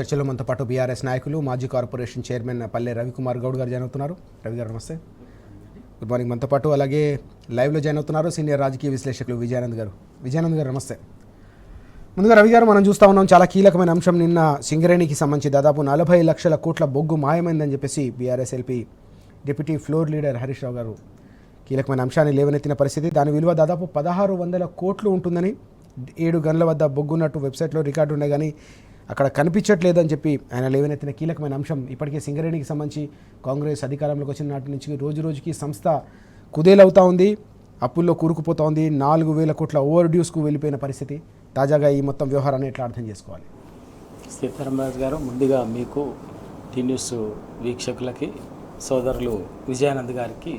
చర్చలో మనతో పాటు బీఆర్ఎస్ నాయకులు మాజీ కార్పొరేషన్ చైర్మన్ పల్లె రవికుమార్ గౌడ్ గారు జాయిన్ అవుతున్నారు. రవి గారు నమస్తే, గుడ్ మార్నింగ్. మనతో పాటు అలాగే లైవ్లో జాయిన్ అవుతున్నారు సీనియర్ రాజకీయ విశ్లేషకులు విజయానంద్ గారు నమస్తే. ముందుగా రవి గారు, మనం చూస్తూ ఉన్నాం చాలా కీలకమైన అంశం. నిన్న సింగరేణికి సంబంధించి దాదాపు 40 లక్షల కోట్ల బొగ్గు మాయమైందని చెప్పేసి BRS LP deputy floor leader Harish Rao గారు కీలకమైన అంశాన్ని లేవనెత్తిన పరిస్థితి. దాని విలువ దాదాపు 1600 కోట్లు ఉంటుందని, 7 గన్ల వద్ద బొగ్గున్నట్టు వెబ్సైట్లో రికార్డు ఉన్నాయి కానీ అక్కడ కనిపించట్లేదని చెప్పి ఆయన లేవనెత్తిన కీలకమైన అంశం. ఇప్పటికే సింగరేణికి సంబంధించి కాంగ్రెస్ అధికారంలోకి వచ్చిన నాటి నుంచి రోజు రోజుకి సంస్థ కుదేలవుతూ ఉంది, అప్పుల్లో కూరుకుపోతూ ఉంది. 4000 కోట్ల ఓవర్ డ్యూస్కు వెళ్ళిపోయిన పరిస్థితి. తాజాగా ఈ మొత్తం వ్యవహారాన్ని ఎట్లా అర్థం చేసుకోవాలి? సీతారామరాజు గారు, ముందుగా మీకు టీ న్యూస్ వీక్షకులకి, సోదరులు విజయానంద్ గారికి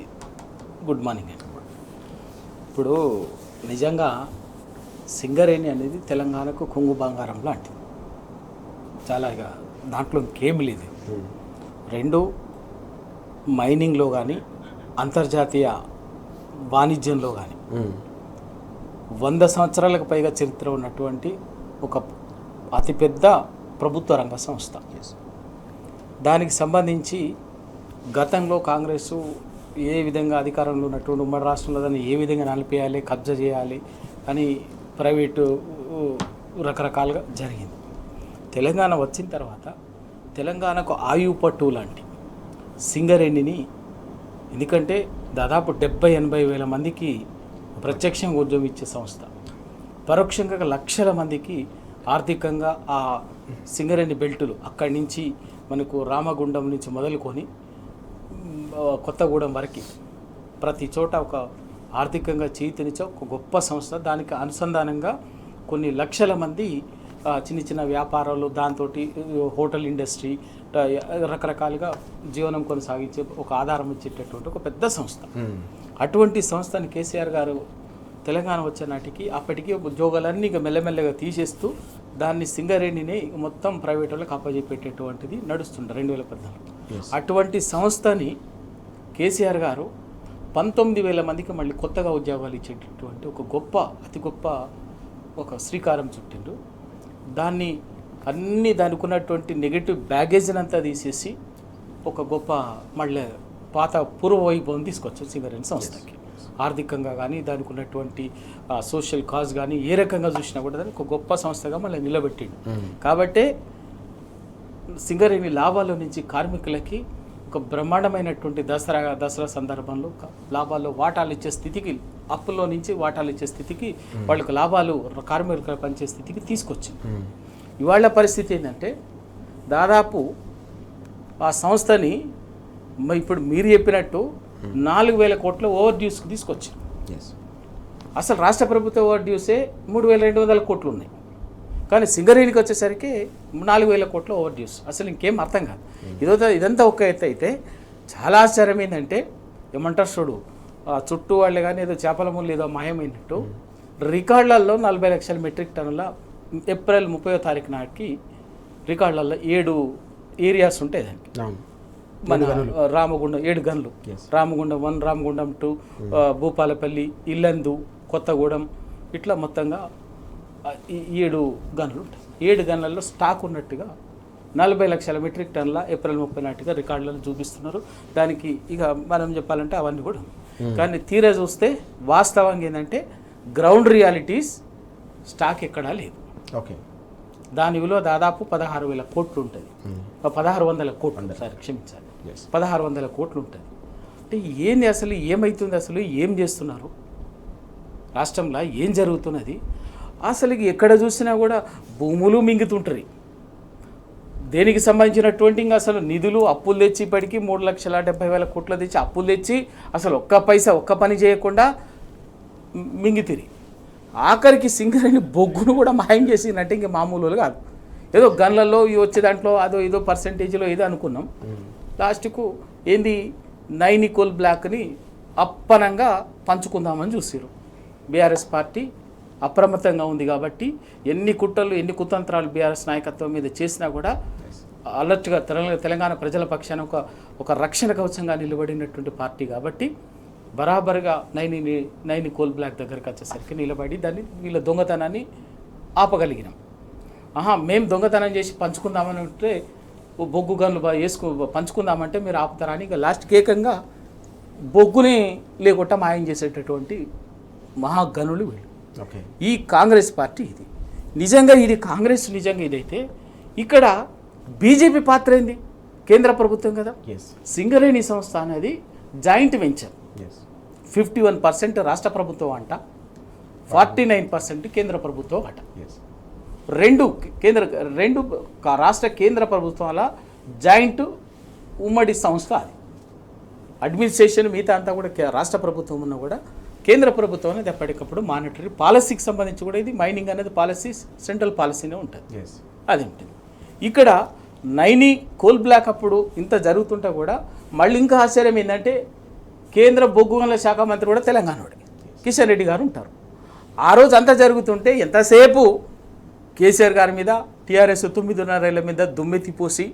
గుడ్ మార్నింగ్ అండి. ఇప్పుడు నిజంగా సింగరేణి అనేది తెలంగాణకు కొంగు బంగారం లాంటిది. చాలా ఇక దాంట్లో ఇంకేమి లేదు. 2 మైనింగ్లో కానీ అంతర్జాతీయ వాణిజ్యంలో కానీ 100 సంవత్సరాలకు పైగా చరిత్ర ఉన్నటువంటి ఒక అతిపెద్ద ప్రభుత్వ రంగ సంస్థ. దానికి సంబంధించి గతంలో కాంగ్రెస్ ఏ విధంగా అధికారంలో ఉన్నటువంటి ఉమ్మడి రాష్ట్రంలో దాన్ని ఏ విధంగా నలిపేయాలి, కబ్జా చేయాలి అని ప్రైవేటు రకరకాలుగా జరిగింది. తెలంగాణ వచ్చిన తర్వాత తెలంగాణకు ఆయువు పట్టు లాంటి సింగరేణిని, ఎందుకంటే దాదాపు 70-80 వేల మందికి ప్రత్యక్షంగా ఉద్యోగం ఇచ్చే సంస్థ, పరోక్షంగా లక్షల మందికి ఆర్థికంగా ఆ సింగరేణి బెల్టులు అక్కడి నుంచి మనకు రామగుండం నుంచి మొదలుకొని కొత్తగూడెం వరకు ప్రతి చోట ఒక ఆర్థికంగా చేతినిచ్చే ఒక గొప్ప సంస్థ. దానికి అనుసంధానంగా కొన్ని లక్షల మంది చిన్న చిన్న వ్యాపారాలు, దాంతో హోటల్ ఇండస్ట్రీ, రకరకాలుగా జీవనం కొనసాగించే ఒక ఆధారం ఇచ్చేటటువంటి ఒక పెద్ద సంస్థ. అటువంటి సంస్థని కేసీఆర్ గారు తెలంగాణ వచ్చే నాటికి అప్పటికి ఉద్యోగాలన్నీ ఇక మెల్లమెల్లగా తీసేస్తూ దాన్ని సింగరేణిని మొత్తం ప్రైవేట్ వాళ్ళకి అప్పచెప్పేటటువంటిది నడుస్తుంది 2014. అటువంటి సంస్థని కేసీఆర్ గారు 19,000 మందికి మళ్ళీ కొత్తగా ఉద్యోగాలు ఇచ్చేటటువంటి ఒక గొప్ప, అతి గొప్ప ఒక శ్రీకారం చుట్టిండు. దానికి ఉన్నటువంటి నెగటివ్ బ్యాగేజ్ని అంతా తీసేసి ఒక గొప్ప మళ్ళీ పాత పూర్వ వైభవం తీసుకొచ్చారు సింగరేణి సంస్థకి. ఆర్థికంగా కానీ దానికి ఉన్నటువంటి సోషల్ కాజ్ కానీ ఏ రకంగా చూసినా కూడా దానికి ఒక గొప్ప సంస్థగా మళ్ళీ నిలబెట్టిండు. కాబట్టే సింగరేణి లాభాల నుంచి కార్మికులకి ఒక బ్రహ్మాండమైనటువంటి దసరా సందర్భంలో లాభాల్లో వాటాలు ఇచ్చే స్థితికి, అప్పుల్లో నుంచి వాటాలు ఇచ్చే స్థితికి, వాళ్ళకు లాభాలు కార్మికులు పనిచే స్థితికి తీసుకొచ్చింది. ఇవాళ పరిస్థితి ఏంటంటే దాదాపు ఆ సంస్థని ఇప్పుడు మీరు చెప్పినట్టు 4,000 కోట్ల ఓవర్ డ్యూస్కి తీసుకొచ్చింది. అసలు రాష్ట్ర ప్రభుత్వ ఓవర్ డ్యూసే 3,200 కోట్లు ఉన్నాయి, కానీ సింగరేణికి వచ్చేసరికి 4,000 కోట్ల ఓవర్ డ్యూస్. అసలు ఇంకేం అర్థం కాదు. ఇదంతా ఒక ఎత్తు అయితే, చాలా ఆశ్చర్యం ఏంటంటే ఏమంటారు చూడు, చుట్టూ వాళ్ళే కానీ ఏదో చేపల ముళ్ళు ఏదో మాయమైనట్టు రికార్డులలో 40 లక్షల మెట్రిక్ టన్నుల ఏప్రిల్ 30వ తారీఖు నాటికి రికార్డులలో 7 ఏరియాస్ ఉంటాయి. దానికి మన రామగుండం 7 గన్లు, రామగుండం 1, రామగుండం 2, భూపాలపల్లి, ఇల్లందు, కొత్తగూడెం, ఇట్లా మొత్తంగా 7 గన్లు ఉంటాయి. 7 గన్లలో స్టాక్ ఉన్నట్టుగా 40 లక్షల మెట్రిక్ టన్నుల ఏప్రిల్ 30 నాటిగా రికార్డులను చూపిస్తున్నారు. దానికి ఇక మనం చెప్పాలంటే అవన్నీ కూడా, కానీ తీరా చూస్తే వాస్తవంగా ఏంటంటే గ్రౌండ్ రియాలిటీస్ స్టాక్ ఎక్కడా లేదు. ఓకే, దాని విలువ దాదాపు 16,000 కోట్లు ఉంటుంది. 1600 కోట్లు, సార్ క్షమించాలి, 1600 కోట్లు ఉంటుంది. అంటే ఏంది అసలు, ఏమవుతుంది అసలు, ఏం చేస్తున్నారు రాష్ట్రంలో, ఏం జరుగుతున్నది అసలు? ఎక్కడ చూసినా కూడా భూములు మింగుతుంటారు. దేనికి సంబంధించినటువంటి ఇంకా అసలు నిధులు అప్పులు తెచ్చి ఇప్పటికీ 3,70,000 కోట్లు తెచ్చి అప్పులు తెచ్చి అసలు ఒక్క పని చేయకుండా మింగితిరి. ఆఖరికి సింగరేణి బొగ్గును కూడా మాయం చేసినట్టు ఇంక మామూలు కాదు. ఏదో గన్లలో వచ్చే దాంట్లో ఏదో పర్సంటేజ్లో ఏదో అనుకున్నాం. లాస్ట్కు ఏంది నైని కోల్ బ్లాక్ని అప్పనంగా పంచుకుందామని చూసారు. బీఆర్ఎస్ పార్టీ అప్రమత్తంగా ఉంది కాబట్టి ఎన్ని కుట్రలు, ఎన్ని కుతంత్రాలు బీఆర్ఎస్ నాయకత్వం మీద చేసినా కూడా అలర్ట్గా తెలంగాణ ప్రజల పక్షాన ఒక రక్షణ కవచంగా నిలబడినటువంటి పార్టీ కాబట్టి బరాబర్గా నైని కోల్ బ్లాక్ దగ్గరికి వచ్చేసరికి నిలబడి దాన్ని వీళ్ళ దొంగతనాన్ని ఆపగలిగినాం. మేము దొంగతనం చేసి పంచుకుందామని ఉంటే ఓ బొగ్గు గన్లు పంచుకుందామంటే మీరు ఆపుతారా అని ఇక లాస్ట్కి ఏకంగా బొగ్గుని లేకుండా మాయం చేసేటటువంటి మహాగనులు వీళ్ళు. ఓకే, ఈ కాంగ్రెస్ పార్టీ ఇది నిజంగా కాంగ్రెస్ నిజంగా ఇదైతే ఇక్కడ బీజేపీ పాత్ర ఏంది? కేంద్ర ప్రభుత్వం కదా. సింగరేణి సంస్థ అనేది జాయింట్ వెంచర్. 51% రాష్ట్ర ప్రభుత్వం అంట, 49% కేంద్ర ప్రభుత్వం అట. రెండు రాష్ట్ర కేంద్ర ప్రభుత్వాల జాయింట్ ఉమ్మడి సంస్థ అది. అడ్మినిస్ట్రేషన్ మిగతా అంతా కూడా రాష్ట్ర ప్రభుత్వం ఉన్నా కూడా కేంద్ర ప్రభుత్వం అనేది ఎప్పటికప్పుడు మానిటరీ పాలసీకి సంబంధించి కూడా ఇది మైనింగ్ అనేది పాలసీ సెంట్రల్ పాలసీనే ఉంటుంది. అది ఉంటుంది. ఇక్కడ నైని కోల్ బ్లాక్ అప్పుడు ఇంత జరుగుతుంటే కూడా మళ్ళీ ఇంకా ఆశ్చర్యం ఏంటంటే కేంద్ర బొగ్గు గనుల శాఖ మంత్రి కూడా తెలంగాణవాడే కిషన్ రెడ్డి గారు ఉంటారు. ఆ రోజు అంతా జరుగుతుంటే ఎంతసేపు కేసీఆర్ గారి మీద టీఆర్ఎస్ 9.5 ఏళ్ల మీద దుమ్మెత్తి పోసి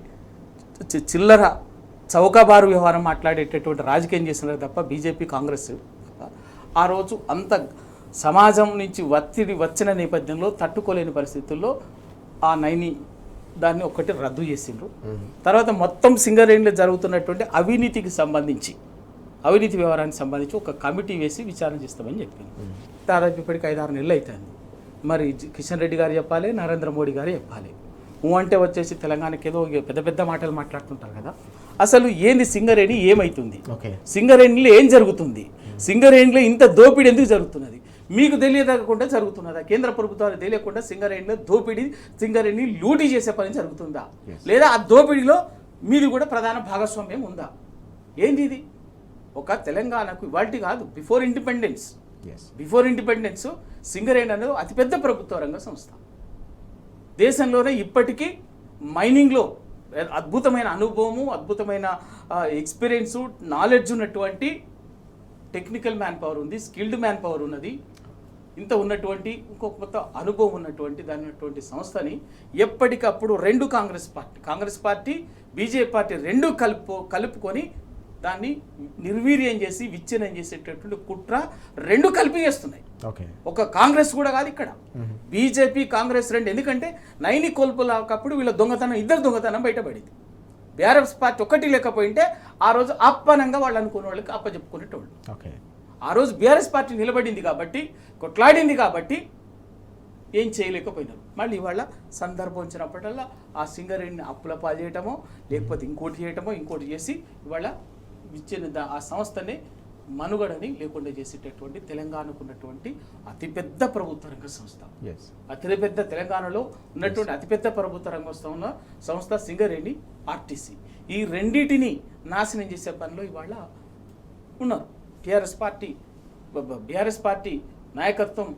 చిల్లర చౌకబారు వ్యవహారం మాట్లాడేటటువంటి రాజకీయం చేసినారు తప్ప బీజేపీ కాంగ్రెస్ ఆ రోజు అంత సమాజం నుంచి ఒత్తిడి వచ్చిన నేపథ్యంలో తట్టుకోలేని పరిస్థితుల్లో ఆ నైని దాన్ని ఒక్కటి రద్దు చేసిండ్రు. తర్వాత మొత్తం సింగరేణిలో జరుగుతున్నటువంటి అవినీతి వ్యవహారానికి సంబంధించి ఒక కమిటీ వేసి విచారణ చేస్తామని చెప్పింది. దాదాపు ఇప్పటికి 5-6 నెలలు అవుతుంది. మరి కిషన్ రెడ్డి గారు చెప్పాలి, నరేంద్ర మోడీ గారు చెప్పాలి. అంటే వచ్చేసి తెలంగాణకి ఏదో పెద్ద పెద్ద మాటలు మాట్లాడుతుంటారు కదా. అసలు ఏంది సింగరేణి, ఏమవుతుంది, సింగరేణిలో ఏం జరుగుతుంది, సింగరేణిలో ఇంత దోపిడీ ఎందుకు జరుగుతున్నది, మీకు తెలియకుండా జరుగుతున్నదా? కేంద్ర ప్రభుత్వాలు తెలియకుండా సింగరేణిలో సింగరేణిని లూటీ చేసే పని జరుగుతుందా? లేదా ఆ దోపిడీలో మీది కూడా ప్రధాన భాగస్వామ్యం ఉందా? ఏంది ఇది? ఒక తెలంగాణకు ఇవాల్టి కాదు, బిఫోర్ ఇండిపెండెన్స్ సింగరేణి అనేది అతిపెద్ద ప్రభుత్వ రంగ సంస్థ. దేశంలోనే ఇప్పటికీ మైనింగ్లో అద్భుతమైన అనుభవము, అద్భుతమైన ఎక్స్పీరియన్సు, నాలెడ్జ్ ఉన్నటువంటి టెక్నికల్ మ్యాన్ పవర్ ఉంది, స్కిల్డ్ మ్యాన్ పవర్ ఉన్నది. ఇంత ఉన్నటువంటి ఇంకొక కొత్త అనుభవం ఉన్నటువంటి సంస్థని ఎప్పటికప్పుడు రెండు కాంగ్రెస్ పార్టీ బీజేపీ పార్టీ రెండు కలుపుకొని దాన్ని నిర్వీర్యం చేసి విచ్ఛిన్నం చేసేటటువంటి కుట్ర రెండు కలిపి చేస్తున్నాయి. ఒక కాంగ్రెస్ కూడా కాదు ఇక్కడ, బీజేపీ కాంగ్రెస్ రెండు. ఎందుకంటే నైని కోల్పులకప్పుడు వీళ్ళ ఇద్దరు దొంగతనం బయటపడింది. బీఆర్ఎస్ పార్టీ ఒక్కటి లేకపోయింటే ఆ రోజు అప్పనంగా వాళ్ళు అనుకునే వాళ్ళకి అప్పచెప్పుకునేటోళ్ళు. ఆ రోజు బీఆర్ఎస్ పార్టీ నిలబడింది కాబట్టి, కొట్లాడింది కాబట్టి ఏం చేయలేకపోయినారు. మళ్ళీ ఇవాళ సందర్భం వచ్చినప్పటికల్లా ఆ సింగరేణిని అప్పుల పాలు చేయటమో లేకపోతే ఇంకోటి చేసి ఇవాళ ఇచ్చిన ఆ సంస్థని మనుగడని లేకుండా చేసేటటువంటి తెలంగాణకు ఉన్నటువంటి అతిపెద్ద ప్రభుత్వ రంగ సంస్థ, అతిపెద్ద తెలంగాణలో ఉన్నటువంటి అతిపెద్ద ప్రభుత్వ రంగ సంస్థ సింగరేణి ఆర్టీసీ. ఈ రెండింటిని నాశనం చేసే పనిలో ఇవాళ ఉన్నారు. బీఆర్ఎస్ పార్టీ నాయకత్వం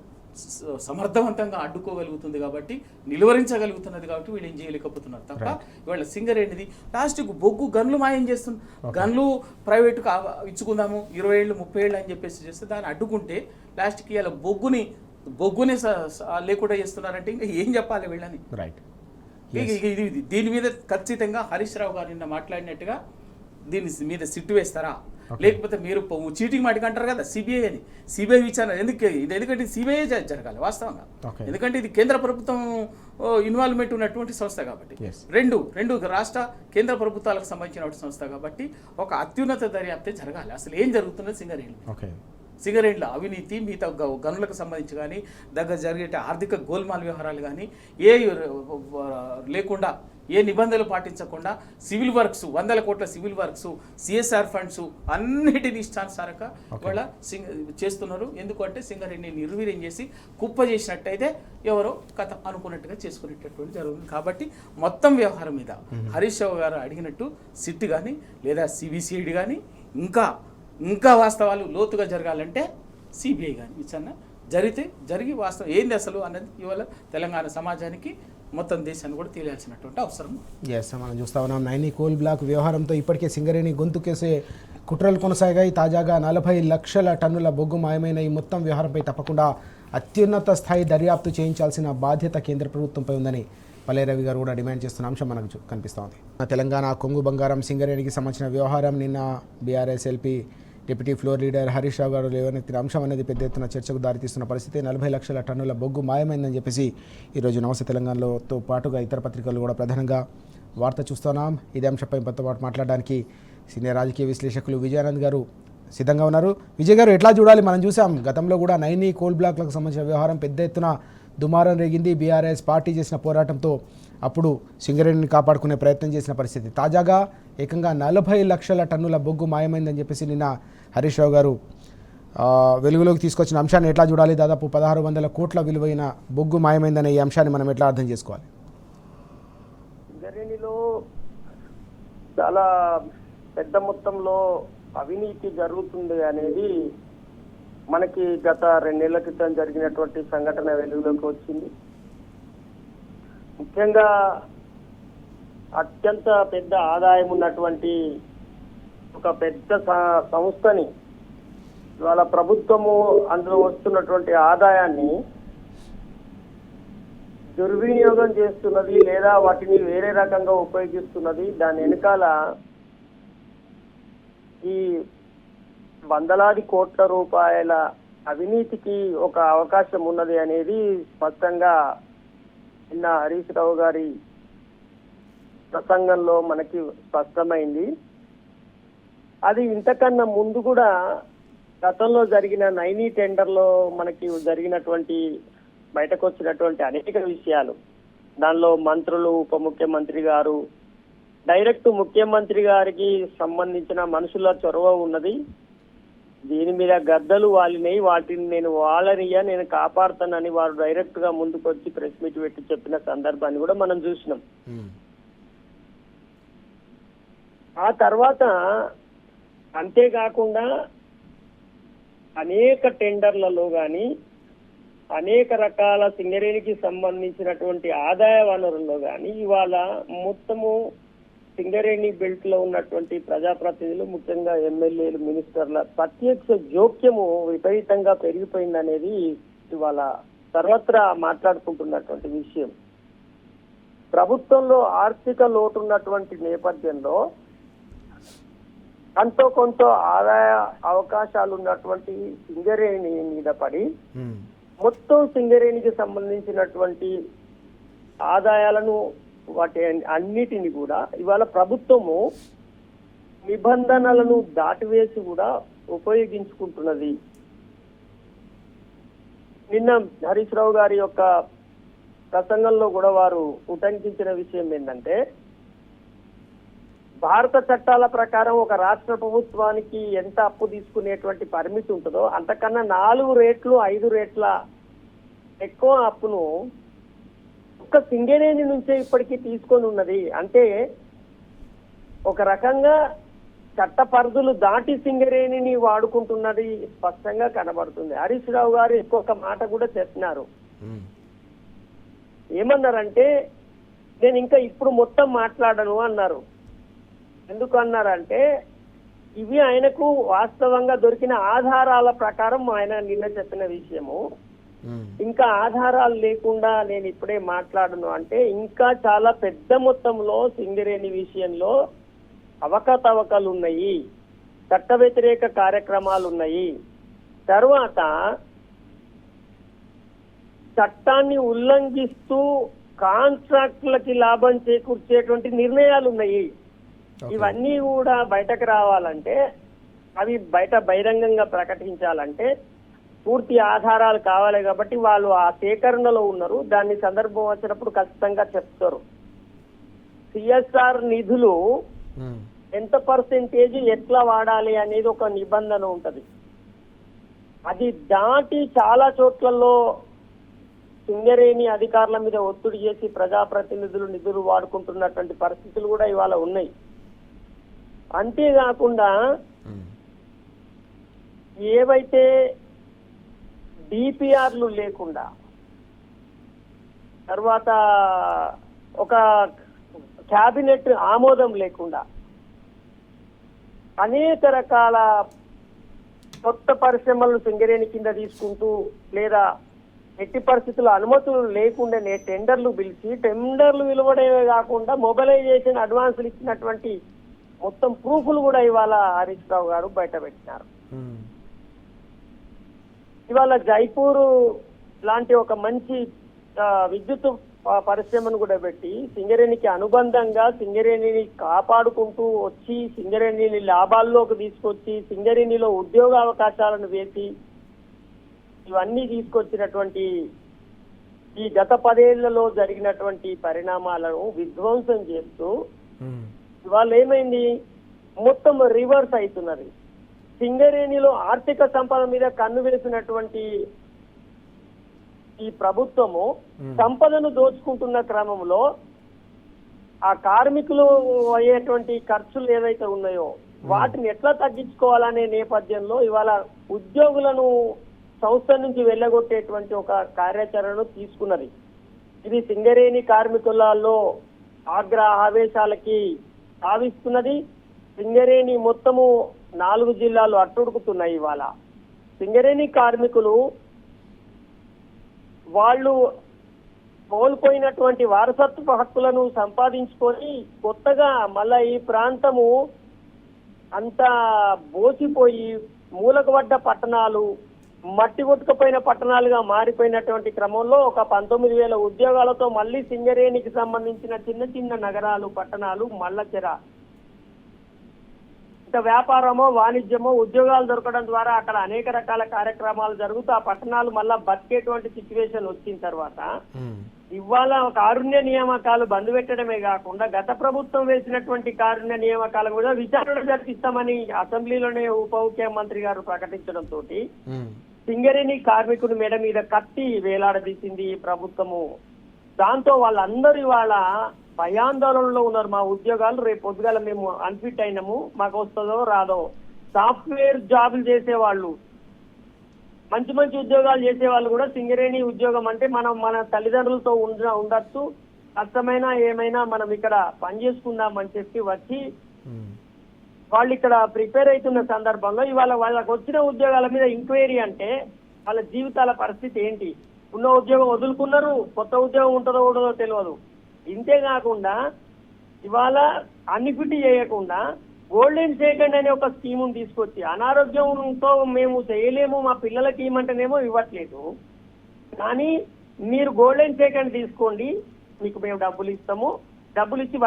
సమర్థవంతంగా అడ్డుకోగలుగుతుంది కాబట్టి, నిలువరించగలుగుతున్నది కాబట్టి వీళ్ళు ఏం చేయలేకపోతున్నారు తప్ప ఇవాళ సింగరేణిది లాస్ట్కు బొగ్గు గన్లు మాయం చేస్తున్నారు. గన్లు ప్రైవేటుకు ఇచ్చుకుందాము 20 ఏళ్ళు 30 ఏళ్ళు అని చెప్పేసి చేస్తే దాన్ని అడ్డుకుంటే లాస్ట్కి ఇలా బొగ్గుని లేకుండా చేస్తున్నారంటే ఇంకా ఏం చెప్పాలి వీళ్ళని? దీని మీద ఖచ్చితంగా హరీష్ రావు గారు నిన్న మాట్లాడినట్టుగా దీని మీద సిట్టు వేస్తారా? లేకపోతే మీరు చీటింగ్ మాటికి అంటారు కదా సిబిఐ విచారణ ఎందుకంటే సిబిఐ జరగాలి వాస్తవంగా. ఎందుకంటే ఇది కేంద్ర ప్రభుత్వం ఇన్వాల్వ్మెంట్ ఉన్నటువంటి సంస్థ కాబట్టి, రెండు రాష్ట్ర కేంద్ర ప్రభుత్వాలకు సంబంధించిన సంస్థ కాబట్టి ఒక అత్యున్నత దర్యాప్తే జరగాలి. అసలు ఏం జరుగుతున్నది సింగరేణిలో అవినీతి, మిగతా గనులకు సంబంధించి కానీ దగ్గర జరిగే ఆర్థిక గోల్మాల్ వ్యవహారాలు కానీ లేకుండా ఏ నిబంధనలు పాటించకుండా సివిల్ వర్క్స్ 100 కోట్ల సివిల్ వర్క్స్, సిఎస్ఆర్ ఫండ్స్ అన్నిటిని ఇష్టానుసారంగా ఇవాళ చేస్తున్నారు. ఎందుకంటే సింగరేణిని నిర్వీర్యం చేసి కుప్ప చేసినట్టయితే ఎవరో కథ అనుకున్నట్టుగా చేసుకునేటటువంటి జరుగుతుంది. కాబట్టి మొత్తం వ్యవహారం మీద హరీష్ రావు గారు అడిగినట్టు సిట్ కానీ లేదా సిబిసిఐడి కానీ ఇంకా వాస్తవాలు లోతుగా జరగాలంటే సిబిఐ కానీ విచారణ జరిగి వాస్తవం ఏంది అసలు అన్నది ఇవాళ తెలంగాణ సమాజానికి మొత్తం దేశాన్ని కూడా తెలియాల్సినటువంటి అవసరం. మనం చూస్తా ఉన్నాం నైని కోల్ బ్లాక్ వ్యవహారంతో ఇప్పటికే సింగరేణి గొంతుకేసే కుట్రలు కొనసాగాయి. తాజాగా 40 లక్షల టన్నుల బొగ్గు మాయమైన ఈ మొత్తం వ్యవహారంపై తప్పకుండా అత్యున్నత స్థాయి దర్యాప్తు చేయించాల్సిన బాధ్యత కేంద్ర ప్రభుత్వంపై ఉందని పల్లె రవి గారు కూడా డిమాండ్ చేస్తున్న అంశం మనకు కనిపిస్తోంది. తెలంగాణ కొంగు బంగారం సింగరేణికి సంబంధించిన వ్యవహారం నిన్న BRS LP deputy floor leader Harish Rao గారు లేవనెత్తిన అంశం అనేది పెద్ద ఎత్తున చర్చకు దారితీస్తున్న పరిస్థితి. 40 లక్షల టన్నుల బొగ్గు మాయమైందని చెప్పేసి ఈరోజు నమస్తే తెలంగాణలోతో పాటుగా ఇతర పత్రికలు కూడా ప్రధానంగా వార్త చూస్తున్నాం. ఇదే అంశంపై మనతో పాటు మాట్లాడడానికి సీనియర్ రాజకీయ విశ్లేషకులు విజయానంద్ గారు సిద్ధంగా ఉన్నారు. విజయ్ గారు, ఎట్లా చూడాలి? మనం చూసాం గతంలో కూడా నైని కోల్ బ్లాక్లకు సంబంధించిన వ్యవహారం పెద్ద ఎత్తున దుమారం రేగింది. బీఆర్ఎస్ పార్టీ చేసిన పోరాటంతో అప్పుడు సింగరేణిని కాపాడుకునే ప్రయత్నం చేసిన పరిస్థితి. తాజాగా ఏకంగా 40 లక్షల టన్నుల బొగ్గు మాయమైందని చెప్పేసి నిన్న హరీష్ రావు గారు వెలుగులోకి తీసుకొచ్చిన అంశాన్ని ఎట్లా చూడాలి? దాదాపు 1600 కోట్ల విలువైన బొగ్గు మాయమైందనే ఈ అంశాన్ని మనం ఎట్లా అర్థం చేసుకోవాలి? సింగరేణిలో చాలా పెద్ద మొత్తంలో అవినీతి జరుగుతుంది అనేది మనకి గత 2 నెలల క్రితం జరిగినటువంటి సంఘటన వెలుగులోకి వచ్చింది. ముఖ్యంగా అత్యంత పెద్ద ఆదాయం ఉన్నటువంటి ఒక పెద్ద సంస్థని ఇవాళ ప్రభుత్వము అందులో వస్తున్నటువంటి ఆదాయాన్ని దుర్వినియోగం చేస్తున్నది లేదా వాటిని వేరే రకంగా ఉపయోగిస్తున్నది. దాని వెనకాల ఈ వందలాది కోట్ల రూపాయల అవినీతికి ఒక అవకాశం ఉన్నది అనేది స్పష్టంగా నిన్న హరీష్ రావు గారి ప్రసంగంలో మనకి స్పష్టమైంది. అది ఇంతకన్నా ముందు కూడా గతంలో జరిగిన నైని టెండర్లో మనకి జరిగినటువంటి బయటకు వచ్చినటువంటి అనేక విషయాలు, దానిలో మంత్రులు, ఉప ముఖ్యమంత్రి గారు, డైరెక్ట్ ముఖ్యమంత్రి గారికి సంబంధించిన మనుషుల చొరవ ఉన్నది. దీని మీద గద్దలు వాలినాయి, వాటిని నేను కాపాడుతానని వారు డైరెక్ట్ గా ముందుకు వచ్చి ప్రెస్ మీట్ పెట్టి చెప్పిన సందర్భాన్ని కూడా మనం చూసినాం. ఆ తర్వాత అంతేకాకుండా అనేక టెండర్లలో కానీ అనేక రకాల సింగరేణికి సంబంధించినటువంటి ఆదాయ వనరుల్లో కానీ ఇవాళ మొత్తము సింగరేణి బెల్ట్ లో ఉన్నటువంటి ప్రజాప్రతినిధులు, ముఖ్యంగా ఎమ్మెల్యేలు, మినిస్టర్ల ప్రత్యక్ష జోక్యము విపరీతంగా పెరిగిపోయిందనేది ఇవాళ సర్వత్రా మాట్లాడుకుంటున్నటువంటి విషయం. ప్రభుత్వంలో ఆర్థిక లోటు ఉన్నటువంటి నేపథ్యంలో అంతో కొంత ఆదాయ అవకాశాలు ఉన్నటువంటి సింగరేణి మీద పడి మొత్తం సింగరేణికి సంబంధించినటువంటి ఆదాయాలను వాటి అన్నిటిని కూడా ఇవాళ ప్రభుత్వము నిబంధనలను దాటివేసి కూడా ఉపయోగించుకుంటున్నది. నిన్న హరీష్ రావు గారి యొక్క ప్రసంగంలో కూడా వారు ఉటంకించిన విషయం ఏంటంటే, భారత చట్టాల ప్రకారం ఒక రాష్ట్ర ప్రభుత్వానికి ఎంత అప్పు తీసుకునేటువంటి పరిమితి ఉంటుందో అంతకన్నా 4 రెట్లు 5 రెట్ల ఎక్కువ అప్పును ఒక్క సింగరేణి నుంచే ఇప్పటికీ తీసుకొని ఉన్నది. అంటే ఒక రకంగా చట్ట పరిధులు దాటి సింగరేణిని వాడుకుంటున్నది స్పష్టంగా కనబడుతుంది. హరీష్ రావు గారు ఇంకొక మాట కూడా చెప్పినారు. ఏమన్నారంటే, నేను ఇంకా ఇప్పుడు మొత్తం మాట్లాడను అన్నారు. ఎందుకు అన్నారంటే, ఇవి ఆయనకు వాస్తవంగా దొరికిన ఆధారాల ప్రకారం ఆయన నిన్న చెప్పిన విషయము. ఇంకా ఆధారాలు లేకుండా నేను ఇప్పుడే మాట్లాడను అంటే, ఇంకా చాలా పెద్ద మొత్తంలో సింగరేణి విషయంలో అవకతవకలు ఉన్నాయి, చట్ట వ్యతిరేక కార్యక్రమాలు ఉన్నాయి. తర్వాత చట్టాన్ని ఉల్లంఘిస్తూ కాంట్రాక్టులకి లాభం చేకూర్చేటువంటి నిర్ణయాలు ఉన్నాయి. ఇవన్నీ కూడా బయటకు రావాలంటే, అవి బహిరంగంగా ప్రకటించాలంటే పూర్తి ఆధారాలు కావాలి. కాబట్టి వాళ్ళు ఆ సేకరణలో ఉన్నారు. దాన్ని సందర్భం వచ్చినప్పుడు ఖచ్చితంగా చెప్తారు. సిఎస్ఆర్ నిధులు ఎంత పర్సెంటేజ్ ఎట్లా వాడాలి అనేది ఒక నిబంధన ఉంటది. అది దాటి చాలా చోట్లలో సింగరేణి అధికారుల మీద ఒత్తిడి చేసి ప్రజాప్రతినిధులు నిధులు వాడుకుంటున్నటువంటి పరిస్థితులు కూడా ఇవాళ ఉన్నాయి. అంతేకాకుండా ఏవైతే డిపిఆర్లు లేకుండా, తర్వాత ఒక క్యాబినెట్ ఆమోదం లేకుండా అనేక రకాల కొత్త పరిశ్రమలను సింగరేణి కింద తీసుకుంటూ, లేదా ఎట్టి పరిస్థితుల్లో అనుమతులు లేకుండానే టెండర్లు పిలిచి, టెండర్లు విలువడమే కాకుండా మొబిలైజేషన్ అడ్వాన్సులు ఇచ్చినటువంటి మొత్తం ప్రూఫ్లు కూడా ఇవాళ హరీష్ రావు గారు బయట పెట్టినారు. ఇవాళ జైపూరు లాంటి ఒక మంచి విద్యుత్ పరిశ్రమను కూడా పెట్టి సింగరేణికి అనుబంధంగా సింగరేణిని కాపాడుకుంటూ వచ్చి సింగరేణిని లాభాల్లోకి తీసుకొచ్చి సింగరేణిలో ఉద్యోగ అవకాశాలను వేసి ఇవన్నీ తీసుకొచ్చినటువంటి ఈ గత 10 ఏళ్లలో జరిగినటువంటి పరిణామాలను విధ్వంసం చేస్తూ ఇవాళ ఏమైంది, మొత్తం రివర్స్ అవుతున్నది. సింగరేణిలో ఆర్థిక సంపద మీద కన్ను వేసినటువంటి ఈ ప్రభుత్వము సంపదను దోచుకుంటున్న క్రమంలో ఆ కార్మికులు అయ్యేటువంటి ఖర్చులు ఏవైతే ఉన్నాయో వాటిని ఎట్లా తగ్గించుకోవాలనే నేపథ్యంలో ఇవాళ ఉద్యోగులను సంస్థ నుంచి వెళ్ళగొట్టేటువంటి ఒక కార్యాచరణను తీసుకున్నది. ఇది సింగరేణి కార్మికులలో ఆవేశాలకి సావిస్తున్నది. సింగరేణి మొత్తము 4 జిల్లాలు అట్టుడుకుతున్నాయి. ఇవాళ సింగరేణి కార్మికులు వాళ్ళు కోల్పోయినటువంటి వారసత్వ హక్కులను సంపాదించుకొని కొత్తగా మళ్ళా ఈ ప్రాంతము అంతా బోసిపోయి మూలకబడ్డ పట్టణాలు, మట్టి కొట్టుకుపోయిన పట్టణాలుగా మారిపోయినటువంటి క్రమంలో ఒక 19,000 ఉద్యోగాలతో మళ్ళీ సింగరేణికి సంబంధించిన చిన్న చిన్న నగరాలు, పట్టణాలు మల్లచెర ఇంకా వ్యాపారమో వాణిజ్యమో ఉద్యోగాలు దొరకడం ద్వారా అక్కడ అనేక రకాల కార్యక్రమాలు జరుగుతూ ఆ పట్టణాలు మళ్ళా బతికేటువంటి సిచ్యువేషన్ వచ్చిన తర్వాత ఇవాళ కారుణ్య నియామకాలు బంద్ పెట్టడమే కాకుండా గత ప్రభుత్వం వేసినటువంటి కారుణ్య నియామకాలు కూడా విచారణ జరిపిస్తామని అసెంబ్లీలోనే ఉప ముఖ్యమంత్రి గారు ప్రకటించడంతో సింగరేణి కార్మికుని మెడ మీద కత్తి వేలాడదీసింది ఈ ప్రభుత్వము. దాంతో వాళ్ళందరూ ఇవాళ భయాందోళనలో ఉన్నారు. మా ఉద్యోగాలు రేపు పొద్దుగాల మేము అన్ఫిట్ అయినాము, మాకు వస్తుందో రాదో. సాఫ్ట్వేర్ జాబులు చేసేవాళ్ళు, మంచి మంచి ఉద్యోగాలు చేసేవాళ్ళు కూడా సింగరేణి ఉద్యోగం అంటే మనం మన తల్లిదండ్రులతో ఉండొచ్చు, కష్టమైనా ఏమైనా మనం ఇక్కడ పని చేసుకుందామని చెప్పి వచ్చి వాళ్ళు ఇక్కడ ప్రిపేర్ అవుతున్న సందర్భంలో ఇవాళ వాళ్ళకి వచ్చిన ఉద్యోగాల మీద ఎంక్వైరీ అంటే వాళ్ళ జీవితాల పరిస్థితి ఏంటి? ఉన్న ఉద్యోగం వదులుకున్నారు, కొత్త ఉద్యోగం ఉంటుందో ఉండదో తెలియదు. ఇంతేకాకుండా ఇవాళ అన్నిఫిట్ చేయకుండా గోల్డెన్ సెకండ్ అనే ఒక స్కీమును తీసుకొచ్చి అనారోగ్యంతో మేము చేయలేము, మా పిల్లలకి ఇవ్వమంటేనేమో ఇవ్వట్లేదు, కానీ మీరు గోల్డెన్ సెకండ్ తీసుకోండి, మీకు మేము డబ్బులు ఇస్తాము, డబ్బులు ఇచ్చి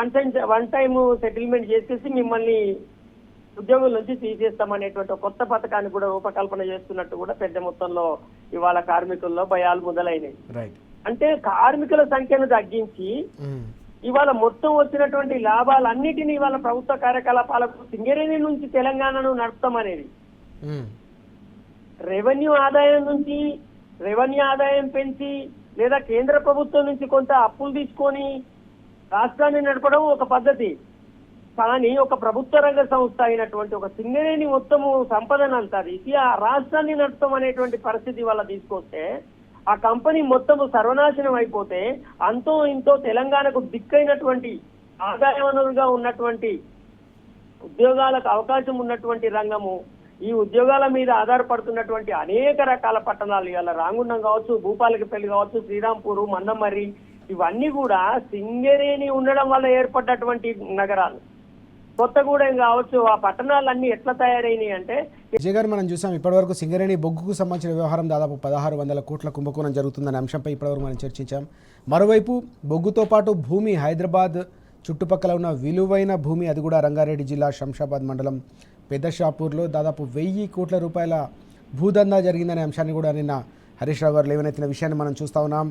వన్ టైం సెటిల్మెంట్ చేసేసి మిమ్మల్ని ఉద్యోగుల నుంచి తీసేస్తామనేటువంటి కొత్త పథకాన్ని కూడా రూపకల్పన చేస్తున్నట్టు కూడా పెద్ద మొత్తంలో ఇవాళ కార్మికుల్లో భయాలు మొదలైనవి. అంటే కార్మికుల సంఖ్యను తగ్గించి ఇవాళ మొత్తం వచ్చినటువంటి లాభాలన్నిటినీ ఇవాళ ప్రభుత్వ కార్యకలాపాలకు సింగరేణి నుంచి తెలంగాణను నడుపుతామనేది, రెవెన్యూ ఆదాయం నుంచి రెవెన్యూ ఆదాయం పెంచి లేదా కేంద్ర ప్రభుత్వం నుంచి కొంత అప్పులు తీసుకొని రాష్ట్రాన్ని నడపడం ఒక పద్ధతి. కానీ ఒక ప్రభుత్వ రంగ సంస్థ అయినటువంటి ఒక సింగరేణి మొత్తము సంపదనంతా తీసి ఆ రాష్ట్రాన్ని నడపడం అనేటువంటి పరిస్థితి వల్ల తీసుకొస్తే ఆ కంపెనీ మొత్తము సర్వనాశనం అయిపోతే అంతో ఇంతో తెలంగాణకు దిక్కైనటువంటి ఆదాయ వనరుగా ఉన్నటువంటి ఉద్యోగాలకు అవకాశం ఉన్నటువంటి రంగము, ఈ ఉద్యోగాల మీద ఆధారపడుతున్నటువంటి అనేక రకాల పట్టణాలు ఇవాళ రాంగుండం కావచ్చు, భూపాలపల్లి కావచ్చు, శ్రీరాంపూర్, మందమర్రి ఇవన్నీ కూడా సింగరేణి ఉండడం వల్ల ఏర్పడ్డటువంటి నగరాలు. కొత్తగూడెం కావచ్చు, ఆ పట్టణాలన్నీ ఎట్లా తయారైనాయి అంటే విజయ్ గారు మనం చూసాం ఇప్పటివరకు సింగరేణి బొగ్గుకు సంబంధించిన వ్యవహారం దాదాపు 1600 కోట్ల కుంభకోణం జరుగుతుందనే అంశంపై ఇప్పటివరకు మనం చర్చించాం. మరోవైపు బొగ్గుతో పాటు భూమి హైదరాబాద్ చుట్టుపక్కల ఉన్న విలువైన భూమి, అది కూడా రంగారెడ్డి జిల్లా శంషాబాద్ మండలం పెద్దషాపూర్లో దాదాపు 1000 కోట్ల రూపాయల భూదందా జరిగిందనే అంశాన్ని కూడా నిన్న హరీష్ రావు గారు లేవనెత్తిన విషయాన్ని మనం చూస్తూ ఉన్నాం.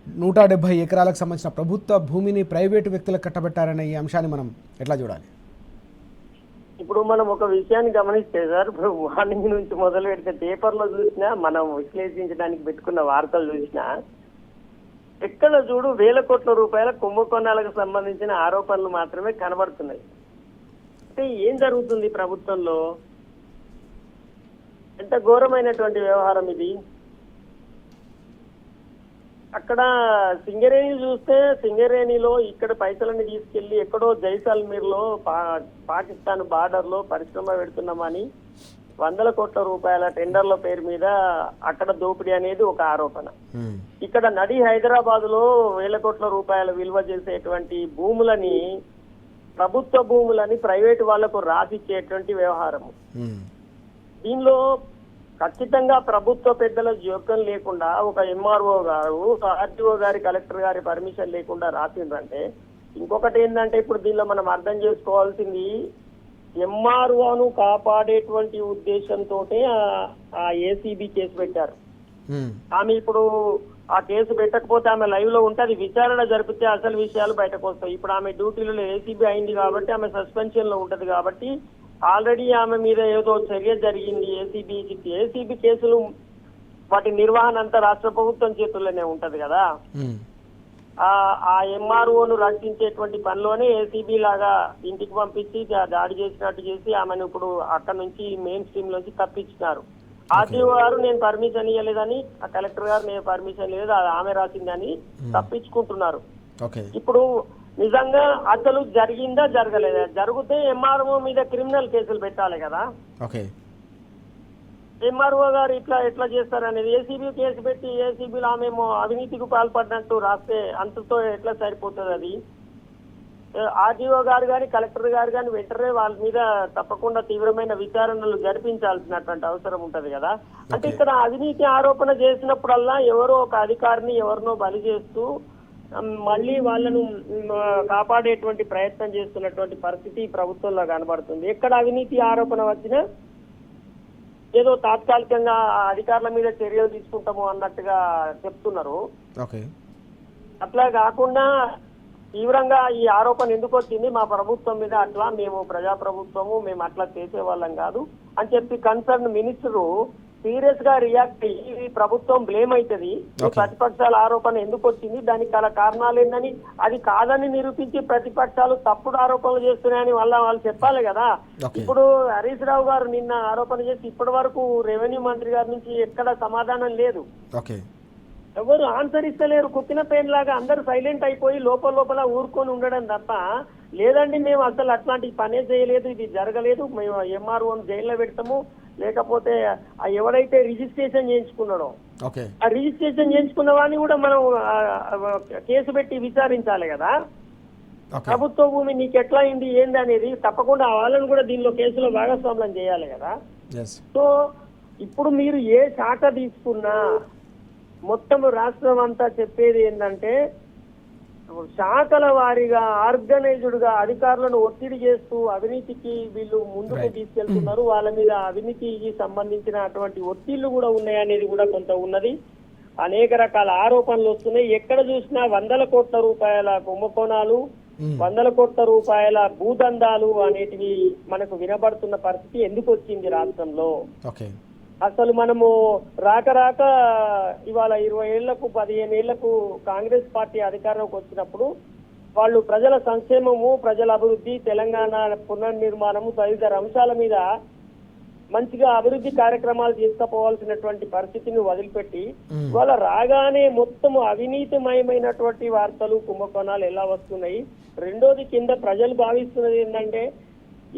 170 ఎకరాలకు సంబంధించిన ప్రభుత్వ భూమిని ప్రైవేటు వ్యక్తులకు కట్టబెట్టారనే ఈ అంశాన్ని మనం ఎట్లా చూడాలి? ఇప్పుడు మనం ఒక విషయాన్ని గమనిస్తే సార్, ఇప్పుడు మార్నింగ్ నుంచి మొదలు పెడితే పేపర్లో చూసినా, మనం విశ్లేషించడానికి పెట్టుకున్న వార్తలు చూసినా ఎక్కడ చూడు 1000 కోట్ల రూపాయల కుంభకోణాలకు సంబంధించిన ఆరోపణలు మాత్రమే కనబడుతున్నాయి. అంటే ఏం జరుగుతుంది ప్రభుత్వంలో? ఎంత ఘోరమైనటువంటి వ్యవహారం ఇది. అక్కడ సింగరేణి చూస్తే సింగరేణిలో ఇక్కడ పైసలన్నీ తీసుకెళ్లి ఎక్కడో జైసల్మీర్ లో పాకిస్తాన్ బార్డర్ లో పరిశ్రమ పెడుతున్నామని 100 కోట్ల రూపాయల టెండర్ల పేరు మీద అక్కడ దోపిడీ అనేది ఒక ఆరోపణ. ఇక్కడ నడి హైదరాబాద్ లో 1000 కోట్ల రూపాయల విలువ చేసేటువంటి భూములని, ప్రభుత్వ భూములని ప్రైవేటు వాళ్లకు రాసిచ్చేటువంటి వ్యవహారము. దీనిలో ఖచ్చితంగా ప్రభుత్వ పెద్దల జోక్యం లేకుండా ఒక ఎంఆర్ఓ గారు ఒక ఆర్టీఓ గారి కలెక్టర్ గారి పర్మిషన్ లేకుండా రాసిండ్రంటే, ఇంకొకటి ఏంటంటే ఇప్పుడు దీనిలో మనం అర్థం చేసుకోవాల్సింది ఎంఆర్ఓను కాపాడేటువంటి ఉద్దేశంతో ఆ ఏసీబీ కేసు పెట్టారు. ఆమె ఇప్పుడు ఆ కేసు పెట్టకపోతే ఆమె లైవ్ లో ఉంటది, విచారణ జరిపితే అసలు విషయాలు బయటకు వస్తాయి. ఇప్పుడు ఆమె డ్యూటీలో ఏసీబీ అయింది కాబట్టి ఆమె సస్పెన్షన్ లో ఉంటది కాబట్టి ఆల్రెడీ ఆమె మీద ఏదో చర్య జరిగింది. ఏసీబీ కేసులు వాటి నిర్వహణ అంతా రాష్ట్ర ప్రభుత్వం చేతుల్లోనే ఉంటది కదా. ఆ ఎంఆర్ఓను రక్షించేటువంటి పనిలోనే ఏసీబీ లాగా ఇంటికి పంపించి దాడి చేసినట్టు చేసి ఆమెను ఇప్పుడు అక్కడ నుంచి మెయిన్ స్ట్రీమ్ నుంచి తప్పించినారు. ఆర్టీఓ గారు నేను పర్మిషన్ ఇవ్వలేదని, ఆ కలెక్టర్ గారు నేను పర్మిషన్ లేదు అది ఆమె రాసిందని తప్పించుకుంటున్నారు. ఇప్పుడు నిజంగా అసలు జరిగిందా జరగలేదా, జరిగితే ఎంఆర్ఓ మీద క్రిమినల్ కేసులు పెట్టాలి కదా. ఎంఆర్ఓ గారు ఎట్లా చేస్తారనేది ఏసీబీ కేసు పెట్టి ఏసీబీలో ఆమెమో అవినీతికి పాల్పడినట్టు రాస్తే అంతతో ఎట్లా సరిపోతుంది అది. ఆర్టీఓ గారు కానీ కలెక్టర్ గారు కానీ వెంటనే వాళ్ళ మీద తప్పకుండా తీవ్రమైన విచారణలు జరిపించాల్సినటువంటి అవసరం ఉంటది కదా. అంటే ఇక్కడ అవినీతి ఆరోపణ చేసినప్పుడల్లా ఎవరో ఒక అధికారిని ఎవరినో బలి చేస్తూ మళ్ళీ వాళ్ళను కాపాడేటువంటి ప్రయత్నం చేస్తున్నటువంటి పరిస్థితి ప్రభుత్వంలో కనబడుతుంది. ఎక్కడ అవినీతి ఆరోపణ వచ్చినా ఏదో తాత్కాలికంగా అధికారుల మీద చర్యలు తీసుకుంటాము అన్నట్టుగా చెప్తున్నారు. అట్లా కాకుండా తీవ్రంగా ఈ ఆరోపణ ఎందుకు వచ్చింది మా ప్రభుత్వం మీద, అట్లా మేము ప్రజాప్రభుత్వము మేము అట్లా చేసేవాళ్ళం కాదు అని చెప్పి కన్సర్న్ మినిస్టరు సీరియస్ గా రియాక్ట్ అయ్యి ప్రభుత్వం బ్లేమ్ అవుతుంది, ప్రతిపక్షాల ఆరోపణ ఎందుకు వచ్చింది, దానికి గల కారణాలు ఏందని, అది కాదని నిరూపించి ప్రతిపక్షాలు తప్పుడు ఆరోపణలు చేస్తున్నాయని వాళ్ళు చెప్పాలి కదా. ఇప్పుడు హరీష్ రావు గారు నిన్న ఆరోపణ చేసి ఇప్పటి వరకు రెవెన్యూ మంత్రి గారి నుంచి ఎక్కడ సమాధానం లేదు, ఎవరు ఆన్సర్ ఇస్తలేరు. కుక్కిన పెయిన్ లాగా అందరూ సైలెంట్ అయిపోయి లోపల ఊరుకొని ఉండడం తప్ప, లేదండి మేము అసలు అట్లాంటి పనే చేయలేదు, ఇది జరగలేదు, మేము ఎంఆర్ఓని జైల్లో పెడతాము, లేకపోతే ఎవరైతే రిజిస్ట్రేషన్ చేయించుకున్నాడో ఆ రిజిస్ట్రేషన్ చేయించుకున్న వాడిని కూడా మనం కేసు పెట్టి విచారించాలి కదా. ప్రభుత్వ భూమి నీకు ఎట్లా అయింది ఏంది అనేది తప్పకుండా వాళ్ళని కూడా దీనిలో కేసులో భాగస్వామ్యం చేయాలి కదా. సో ఇప్పుడు మీరు ఏ శాఖ తీసుకున్నా మొత్తం రాష్ట్రం అంతా చెప్పేది ఏంటంటే శాఖల వారీగా ఆర్గనైజ్డ్ గా అధికారులను ఒత్తిడి చేస్తూ అవినీతికి వీళ్ళు ముందుకు తీసుకెళ్తున్నారు. వాళ్ళ మీద అవినీతికి సంబంధించిన అటువంటి ఒత్తిళ్లు కూడా ఉన్నాయనేది కూడా కొంత ఉన్నది. అనేక రకాల ఆరోపణలు వస్తున్నాయి. ఎక్కడ చూసినా 100 కోట్ల రూపాయల కుంభకోణాలు, 100 కోట్ల రూపాయల భూదందాలు అనేటివి మనకు వినబడుతున్న పరిస్థితి ఎందుకు వచ్చింది రాష్ట్రంలో. అసలు మనము రాక ఇవాళ 20 ఏళ్లకు 15 ఏళ్లకు కాంగ్రెస్ పార్టీ అధికారంలోకి వచ్చినప్పుడు వాళ్ళు ప్రజల సంక్షేమము, ప్రజల అభివృద్ధి, తెలంగాణ పునర్నిర్మాణము తదితర అంశాల మీద మంచిగా అభివృద్ధి కార్యక్రమాలు తీసుకుపోవాల్సినటువంటి పరిస్థితిని వదిలిపెట్టి వాళ్ళ రాగానే మొత్తం అవినీతిమయమైనటువంటి వార్తలు, కుంభకోణాలు ఎలా వస్తున్నాయి. రెండోది కింద ప్రజలు భావిస్తున్నది ఏంటంటే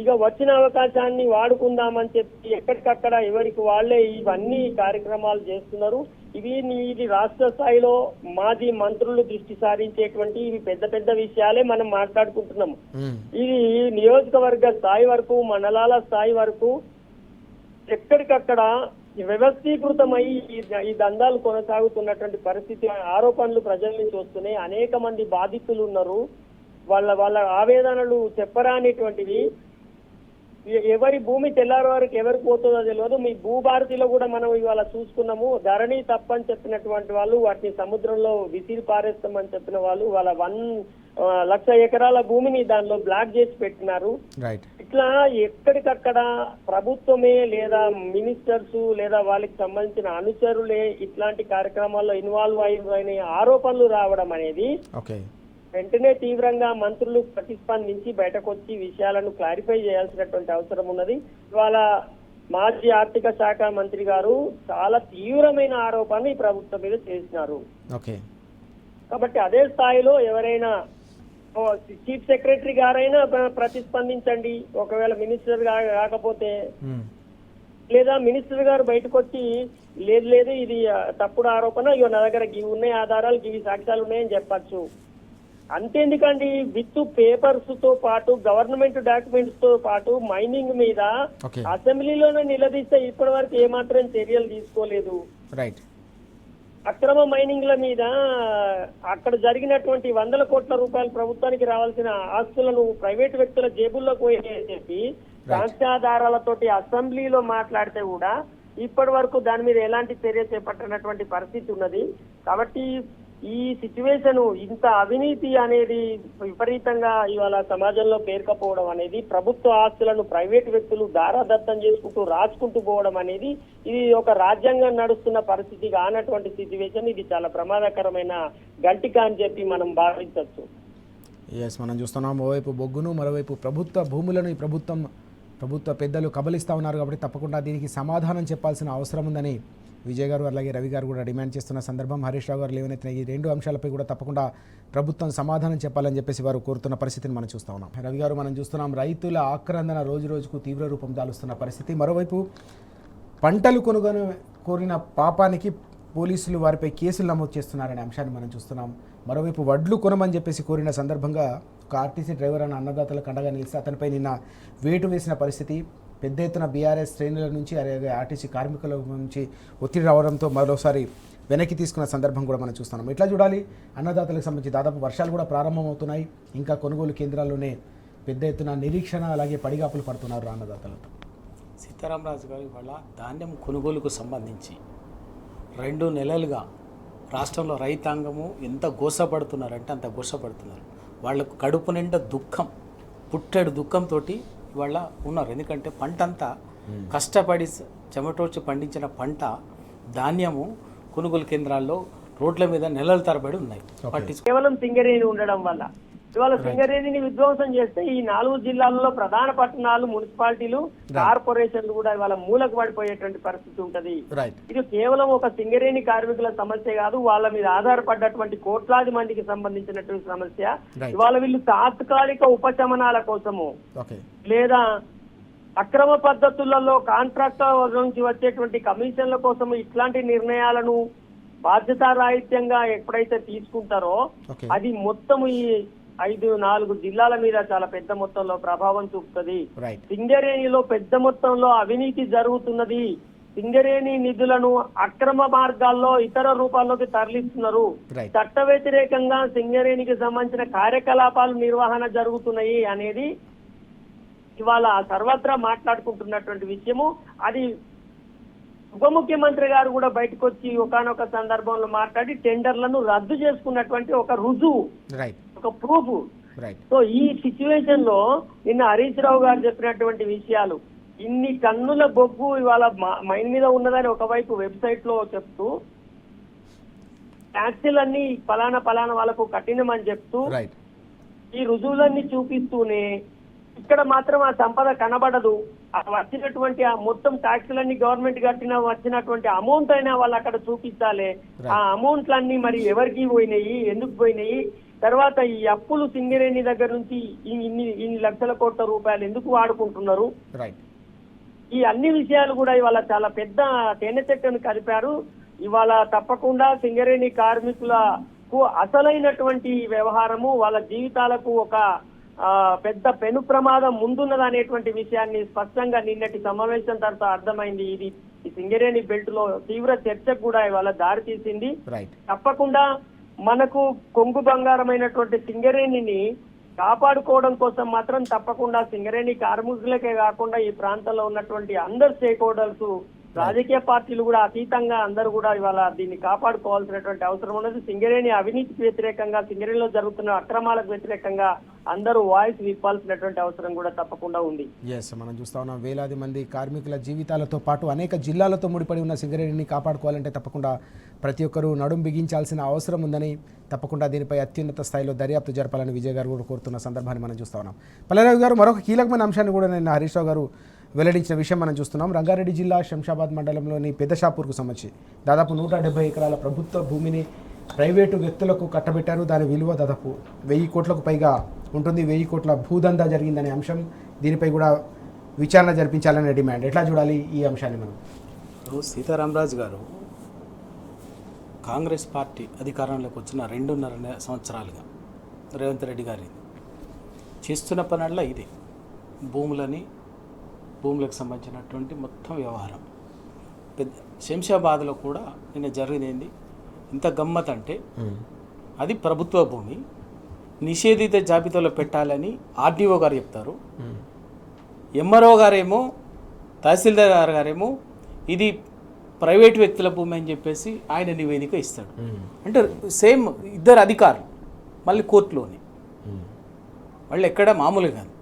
ఇక వచ్చిన అవకాశాన్ని వాడుకుందామని చెప్పి ఎక్కడికక్కడ ఎవరికి వాళ్లే ఇవన్నీ కార్యక్రమాలు చేస్తున్నారు. ఇది రాష్ట్ర స్థాయిలో మాజీ మంత్రులు దృష్టి సారించేటువంటి ఇవి పెద్ద విషయాలే మనం మాట్లాడుకుంటున్నాము. ఇది నియోజకవర్గ స్థాయి వరకు, మండలాల స్థాయి వరకు ఎక్కడికక్కడ వ్యవస్థీకృతమై ఈ దందాలు కొనసాగుతున్నటువంటి పరిస్థితి, ఆరోపణలు ప్రజల నుంచి వస్తున్నాయి. అనేక మంది బాధితులు ఉన్నారు. వాళ్ళ ఆవేదనలు చెప్పరానిటువంటివి. ఎవరి భూమి తెల్లారి వరకు ఎవరికి పోతుందో తెలియదు. మీ భూభారతిలో కూడా మనం ఇవాళ చూసుకున్నాము. ధరణి తప్పని చెప్పినటువంటి వాళ్ళు వాటిని సముద్రంలో విసిరి పారేస్తామని చెప్పిన వాళ్ళు వాళ్ళ 1,00,000 ఎకరాల భూమిని దానిలో బ్లాక్ చేసి పెట్టినారు. ఇట్లా ఎక్కడికక్కడ ప్రభుత్వమే లేదా మినిస్టర్స్ లేదా వాళ్ళకి సంబంధించిన అనుచరులే ఇట్లాంటి కార్యక్రమాల్లో ఇన్వాల్వ్ అయిన ఆరోపణలు రావడం అనేది వెంటనే తీవ్రంగా మంత్రులు ప్రతిస్పందించి బయటకు వచ్చి విషయాలను క్లారిఫై చేయాల్సినటువంటి అవసరం ఉన్నది. ఇవాళ మాజీ ఆర్థిక శాఖ మంత్రి గారు చాలా తీవ్రమైన ఆరోపణలు ఈ ప్రభుత్వం మీద చేసినారు. కాబట్టి అదే స్థాయిలో ఎవరైనా చీఫ్ సెక్రటరీ గారైనా ప్రతిస్పందించండి. ఒకవేళ మినిస్టర్ కాకపోతే, లేదా మినిస్టర్ గారు బయటకు వచ్చి లేదు ఇది తప్పుడు ఆరోపణ, ఇవి నా దగ్గర ఇవి ఉన్నాయి ఆధారాలు, ఇవి సాక్ష్యాలు ఉన్నాయని చెప్పచ్చు. అంతేందుకండి, విత్ పేపర్స్ తో పాటు గవర్నమెంట్ డాక్యుమెంట్స్ తో పాటు మైనింగ్ మీద ఓకే, అసెంబ్లీలోనే నిలదీస్తే ఇప్పటి వరకు ఏమాత్రం చర్యలు తీసుకోలేదు. రైట్. అక్రమ మైనింగ్ల మీద అక్కడ జరిగినటువంటి 100 కోట్ల రూపాయలు ప్రభుత్వానికి రావాల్సిన ఆస్తులను ప్రైవేటు వ్యక్తుల జేబుల్లోకి పోయాయని చెప్పి సాక్ష్యాధారాలతోటి అసెంబ్లీలో మాట్లాడితే కూడా ఇప్పటి వరకు దాని మీద ఎలాంటి చర్య చేపట్టినటువంటి పరిస్థితి ఉన్నది. కాబట్టి ఈ సిచ్యువేషన్, ఇంత అవినీతి అనేది విపరీతంగా ఇవాళ సమాజంలో పేరుకపోవడం అనేది, ప్రభుత్వ ఆస్తులను ప్రైవేటు వ్యక్తులు దారాదత్తం చేసుకుంటూ రాసుకుంటూ పోవడం అనేది, ఇది ఒక రాజ్యాంగం నడుస్తున్న పరిస్థితి కానటువంటి సిచ్యువేషన్. ఇది చాలా ప్రమాదకరమైన గంటిక అని చెప్పి మనం భావించవచ్చు. ఎస్, మనం చూస్తున్నాం ఓవైపు బొగ్గును, మరోవైపు ప్రభుత్వ భూములను ఈ ప్రభుత్వ పెద్దలు కబలిస్తూ ఉన్నారు. కాబట్టి తప్పకుండా దీనికి సమాధానం చెప్పాల్సిన అవసరం ఉందని విజయ్ గారు అలాగే రవి గారు కూడా డిమాండ్ చేస్తున్న సందర్భం. హరీష్ రావు గారు లేవనెత్తిన ఈ 2 అంశాలపై కూడా తప్పకుండా ప్రభుత్వం సమాధానం చెప్పాలని చెప్పేసి వారు కోరుతున్న పరిస్థితిని మనం చూస్తూ ఉన్నాం. రవి గారు, మనం చూస్తున్నాం రైతుల ఆక్రందన రోజు రోజుకు తీవ్ర రూపం దాలుస్తున్న పరిస్థితి. మరోవైపు పంటలు కొనుగోలు కోరిన పాపానికి పోలీసులు వారిపై కేసులు నమోదు చేస్తున్నారనే అంశాన్ని మనం చూస్తున్నాం. మరోవైపు వడ్లు కొనమని చెప్పేసి కోరిన సందర్భంగా ఒక ఆర్టీసీ డ్రైవర్ అన్న అన్నదాతలకు అండగా నిలిస్తే అతనిపై నిన్న వేటు వేసిన పరిస్థితి. పెద్ద ఎత్తున బీఆర్ఎస్ శ్రేణుల నుంచి అలాగే ఆర్టీసీ కార్మికుల నుంచి ఒత్తిడి రావడంతో మరోసారి వెనక్కి తీసుకున్న సందర్భం కూడా మనం చూస్తున్నాం. ఇట్లా చూడాలి, అన్నదాతలకు సంబంధించి దాదాపు వర్షాలు కూడా ప్రారంభమవుతున్నాయి. ఇంకా కొనుగోలు కేంద్రాల్లోనే పెద్ద ఎత్తున నిరీక్షణ అలాగే పడిగాపులు పడుతున్నారు అన్నదాతలతో. సీతారామరాజు గారు, ఇవాళ ధాన్యం కొనుగోలుకు సంబంధించి 2 నెలలుగా రాష్ట్రంలో రైతాంగము ఎంత గోసపడుతున్నారంటే అంత గోసపడుతున్నారు. వాళ్ళకు కడుపు నిండా దుఃఖం, పుట్టెడు దుఃఖంతో ఇవాళ ఉన్నారు. ఎందుకంటే పంట అంతా కష్టపడి చెమటోడ్చి పండించిన పంట ధాన్యము కొనుగోలు కేంద్రాల్లో రోడ్ల మీద నెలల తరబడి ఉన్నాయి. కేవలం సింగరేణి ఉండడం వల్ల ఇవాళ సింగరేణిని విధ్వంసం చేస్తే ఈ 4 జిల్లాలలో ప్రధాన పట్టణాలు, మున్సిపాలిటీలు, కార్పొరేషన్లు కూడా ఇవాళ మూలకు పడిపోయేటువంటి పరిస్థితి ఉంటది. ఇది కేవలం ఒక సింగరేణి కార్మికుల సమస్య కాదు, వాళ్ళ మీద ఆధారపడ్డటువంటి కోట్లాది మందికి సంబంధించినటువంటి సమస్య. ఇవాళ వీళ్ళు తాత్కాలిక ఉపశమనాల కోసము లేదా అక్రమ పద్ధతులలో కాంట్రాక్టర్ నుంచి వచ్చేటువంటి కమిషన్ల కోసము ఇట్లాంటి నిర్ణయాలను బాధ్యతారాహిత్యంగా ఎప్పుడైతే తీసుకుంటారో అది మొత్తం ఈ 5-4 జిల్లాల మీద చాలా పెద్ద మొత్తంలో ప్రభావం చూపుతుంది. సింగరేణిలో పెద్ద మొత్తంలో అవినీతి జరుగుతున్నది. సింగరేణి నిధులను అక్రమ మార్గాల్లో ఇతర రూపాల్లోకి తరలిస్తున్నారు. చట్ట వ్యతిరేకంగా సింగరేణికి సంబంధించిన కార్యకలాపాలు నిర్వహణ జరుగుతున్నాయి అనేది ఇవాళ సర్వత్రా మాట్లాడుకుంటున్నటువంటి విషయము. అది ఉప ముఖ్యమంత్రి గారు కూడా బయటకు వచ్చి ఒకానొక సందర్భంలో మాట్లాడి టెండర్లను రద్దు చేసుకున్నటువంటి ఒక రుజువు, ఒక ప్రూఫ్. సో ఈ సిచ్యువేషన్ లో నిన్న హరీష్ రావు గారు చెప్పినటువంటి విషయాలు, ఇన్ని టన్నుల బొగ్గు ఇవాళ మైన్ మీద ఉన్నదని ఒకవైపు వెబ్సైట్ లో చెప్తూ, ట్యాక్సీలన్నీ పలానా వాళ్ళకు కఠినమని చెప్తూ, ఈ రుజువులన్నీ చూపిస్తూనే ఇక్కడ మాత్రం ఆ సంపద కనబడదు. వచ్చినటువంటి ఆ మొత్తం ట్యాక్సులన్నీ గవర్నమెంట్ కట్టిన వచ్చినటువంటి అమౌంట్ అయినా వాళ్ళు అక్కడ చూపించాలి. ఆ అమౌంట్లన్నీ మరి ఎవరికి పోయినాయి, ఎందుకు పోయినాయి, తర్వాత ఈ అప్పులు సింగరేణి దగ్గర నుంచి ఇన్ని లక్షల కోట్ల రూపాయలు ఎందుకు వాడుకుంటున్నారు, ఈ అన్ని విషయాలు కూడా ఇవాళ చాలా పెద్ద తేనె చెట్టును కలిపారు. ఇవాళ తప్పకుండా సింగరేణి కార్మికులకు అసలైనటువంటి వ్యవహారము, వాళ్ళ జీవితాలకు ఒక పెద్ద పెను ప్రమాదం ముందున్నదనేటువంటి విషయాన్ని స్పష్టంగా నిన్నటి సమావేశం తర్వాత అర్థమైంది. ఇది ఈ సింగరేణి బెల్ట్ లో తీవ్ర చర్చకు కూడా ఇవాళ దారి తీసింది. తప్పకుండా మనకు కొంగు బంగారమైనటువంటి సింగరేణిని కాపాడుకోవడం కోసం మాత్రం తప్పకుండా సింగరేణి కార్మికులకే కాకుండా ఈ ప్రాంతంలో ఉన్నటువంటి అందరు స్టేక్ హోల్డర్స్, రాజకీయ పార్టీలు కూడా అతీతంగా అందరూ కూడా ఇవాళ దీన్ని కాపాడుకోవాల్సినటువంటి అవసరం ఉన్నది. సింగరేణి అవినీతికి వ్యతిరేకంగా, సింగరేణిలో జరుగుతున్న అక్రమాలకు వ్యతిరేకంగా అందరూ వాయిస్ విప్పాల్సినటువంటి అవసరం కూడా తప్పకుండా ఉంది. మనం చూస్తా ఉన్నాం, వేలాది మంది కార్మికుల జీవితాలతో పాటు అనేక జిల్లాలతో ముడిపడి ఉన్న సింగరేణిని కాపాడుకోవాలంటే తప్పకుండా ప్రతి ఒక్కరూ నడుం బిగించాల్సిన అవసరం ఉందని, తప్పకుండా దీనిపై అత్యున్నత స్థాయిలో దర్యాప్తు జరపాలని విజయ్ గారు కూడా కోరుతున్న సందర్భాన్ని మనం చూస్తా ఉన్నాం. పల్లెరావు గారు, మరొక కీలకమైన అంశాన్ని కూడా నిన్న హరీష్ రావు గారు వెల్లడించిన విషయం మనం చూస్తున్నాం. రంగారెడ్డి జిల్లా శంషాబాద్ మండలంలోని పెద్దషాపూర్కు సంబంధించి దాదాపు 170 ఎకరాల ప్రభుత్వ భూమిని ప్రైవేటు వ్యక్తులకు కట్టబెట్టారు. దాని విలువ దాదాపు 1000 కోట్లకు పైగా ఉంటుంది. 1000 కోట్ల భూదందా జరిగిందనే అంశం, దీనిపై కూడా విచారణ జరిపించాలనే డిమాండ్. ఎట్లా చూడాలి ఈ అంశాన్ని మనం? సీతారామరాజు గారు, కాంగ్రెస్ పార్టీ అధికారంలోకి వచ్చిన 2.5 సంవత్సరాలుగా రేవంత్ రెడ్డి గారి చేస్తున్న పనుల్లో ఇదే భూములకు సంబంధించినటువంటి మొత్తం వ్యవహారం. పెద్ద శంషాబాద్లో కూడా నిన్న జరిగింది ఇంత గమ్మత్ అంటే అది ప్రభుత్వ భూమి నిషేధిత జాబితాలో పెట్టాలని ఆర్డీఓ గారు చెప్తారు. ఎంఆర్ఓ గారేమో తహసీల్దార్ గారేమో ఇది ప్రైవేట్ వ్యక్తుల భూమి అని చెప్పేసి ఆయన నివేదిక ఇస్తాడు. అంటే సేమ్ ఇద్దరు అధికారులు మళ్ళీ కోర్టులోని వాళ్ళు ఎక్కడ మామూలుగా కాదు.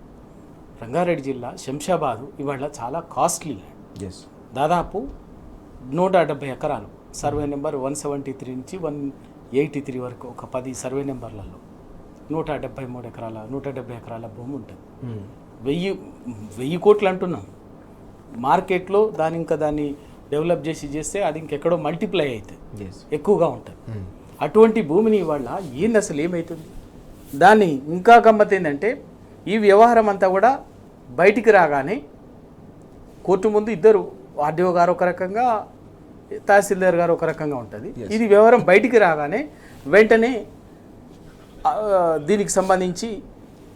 రంగారెడ్డి జిల్లా శంషాబాదు ఇవాళ చాలా కాస్ట్లీ ల్యాండ్. దాదాపు 170 ఎకరాలు సర్వే నెంబర్ 173 నుంచి 183 వరకు ఒక 10 సర్వే నెంబర్లలో 170 ఎకరాల భూమి ఉంటుంది. 1000 కోట్లు అంటున్నాం. మార్కెట్లో దాన్ని డెవలప్ చేస్తే అది ఇంకెక్కడో మల్టిప్లై అవుతుంది, ఎక్కువగా ఉంటుంది. అటువంటి భూమిని ఇవాళ ఏంది అసలు ఏమవుతుంది? దాన్ని ఇంకా గమ్మత్ ఏంటంటే ఈ వ్యవహారం అంతా కూడా బయటికి రాగానే కోర్టు ముందు ఇద్దరు ఆర్డీఓ గారు ఒక రకంగా, తహసీల్దార్ గారు ఒక రకంగా ఉంటుంది. ఇది వ్యవహారం బయటికి రాగానే వెంటనే దీనికి సంబంధించి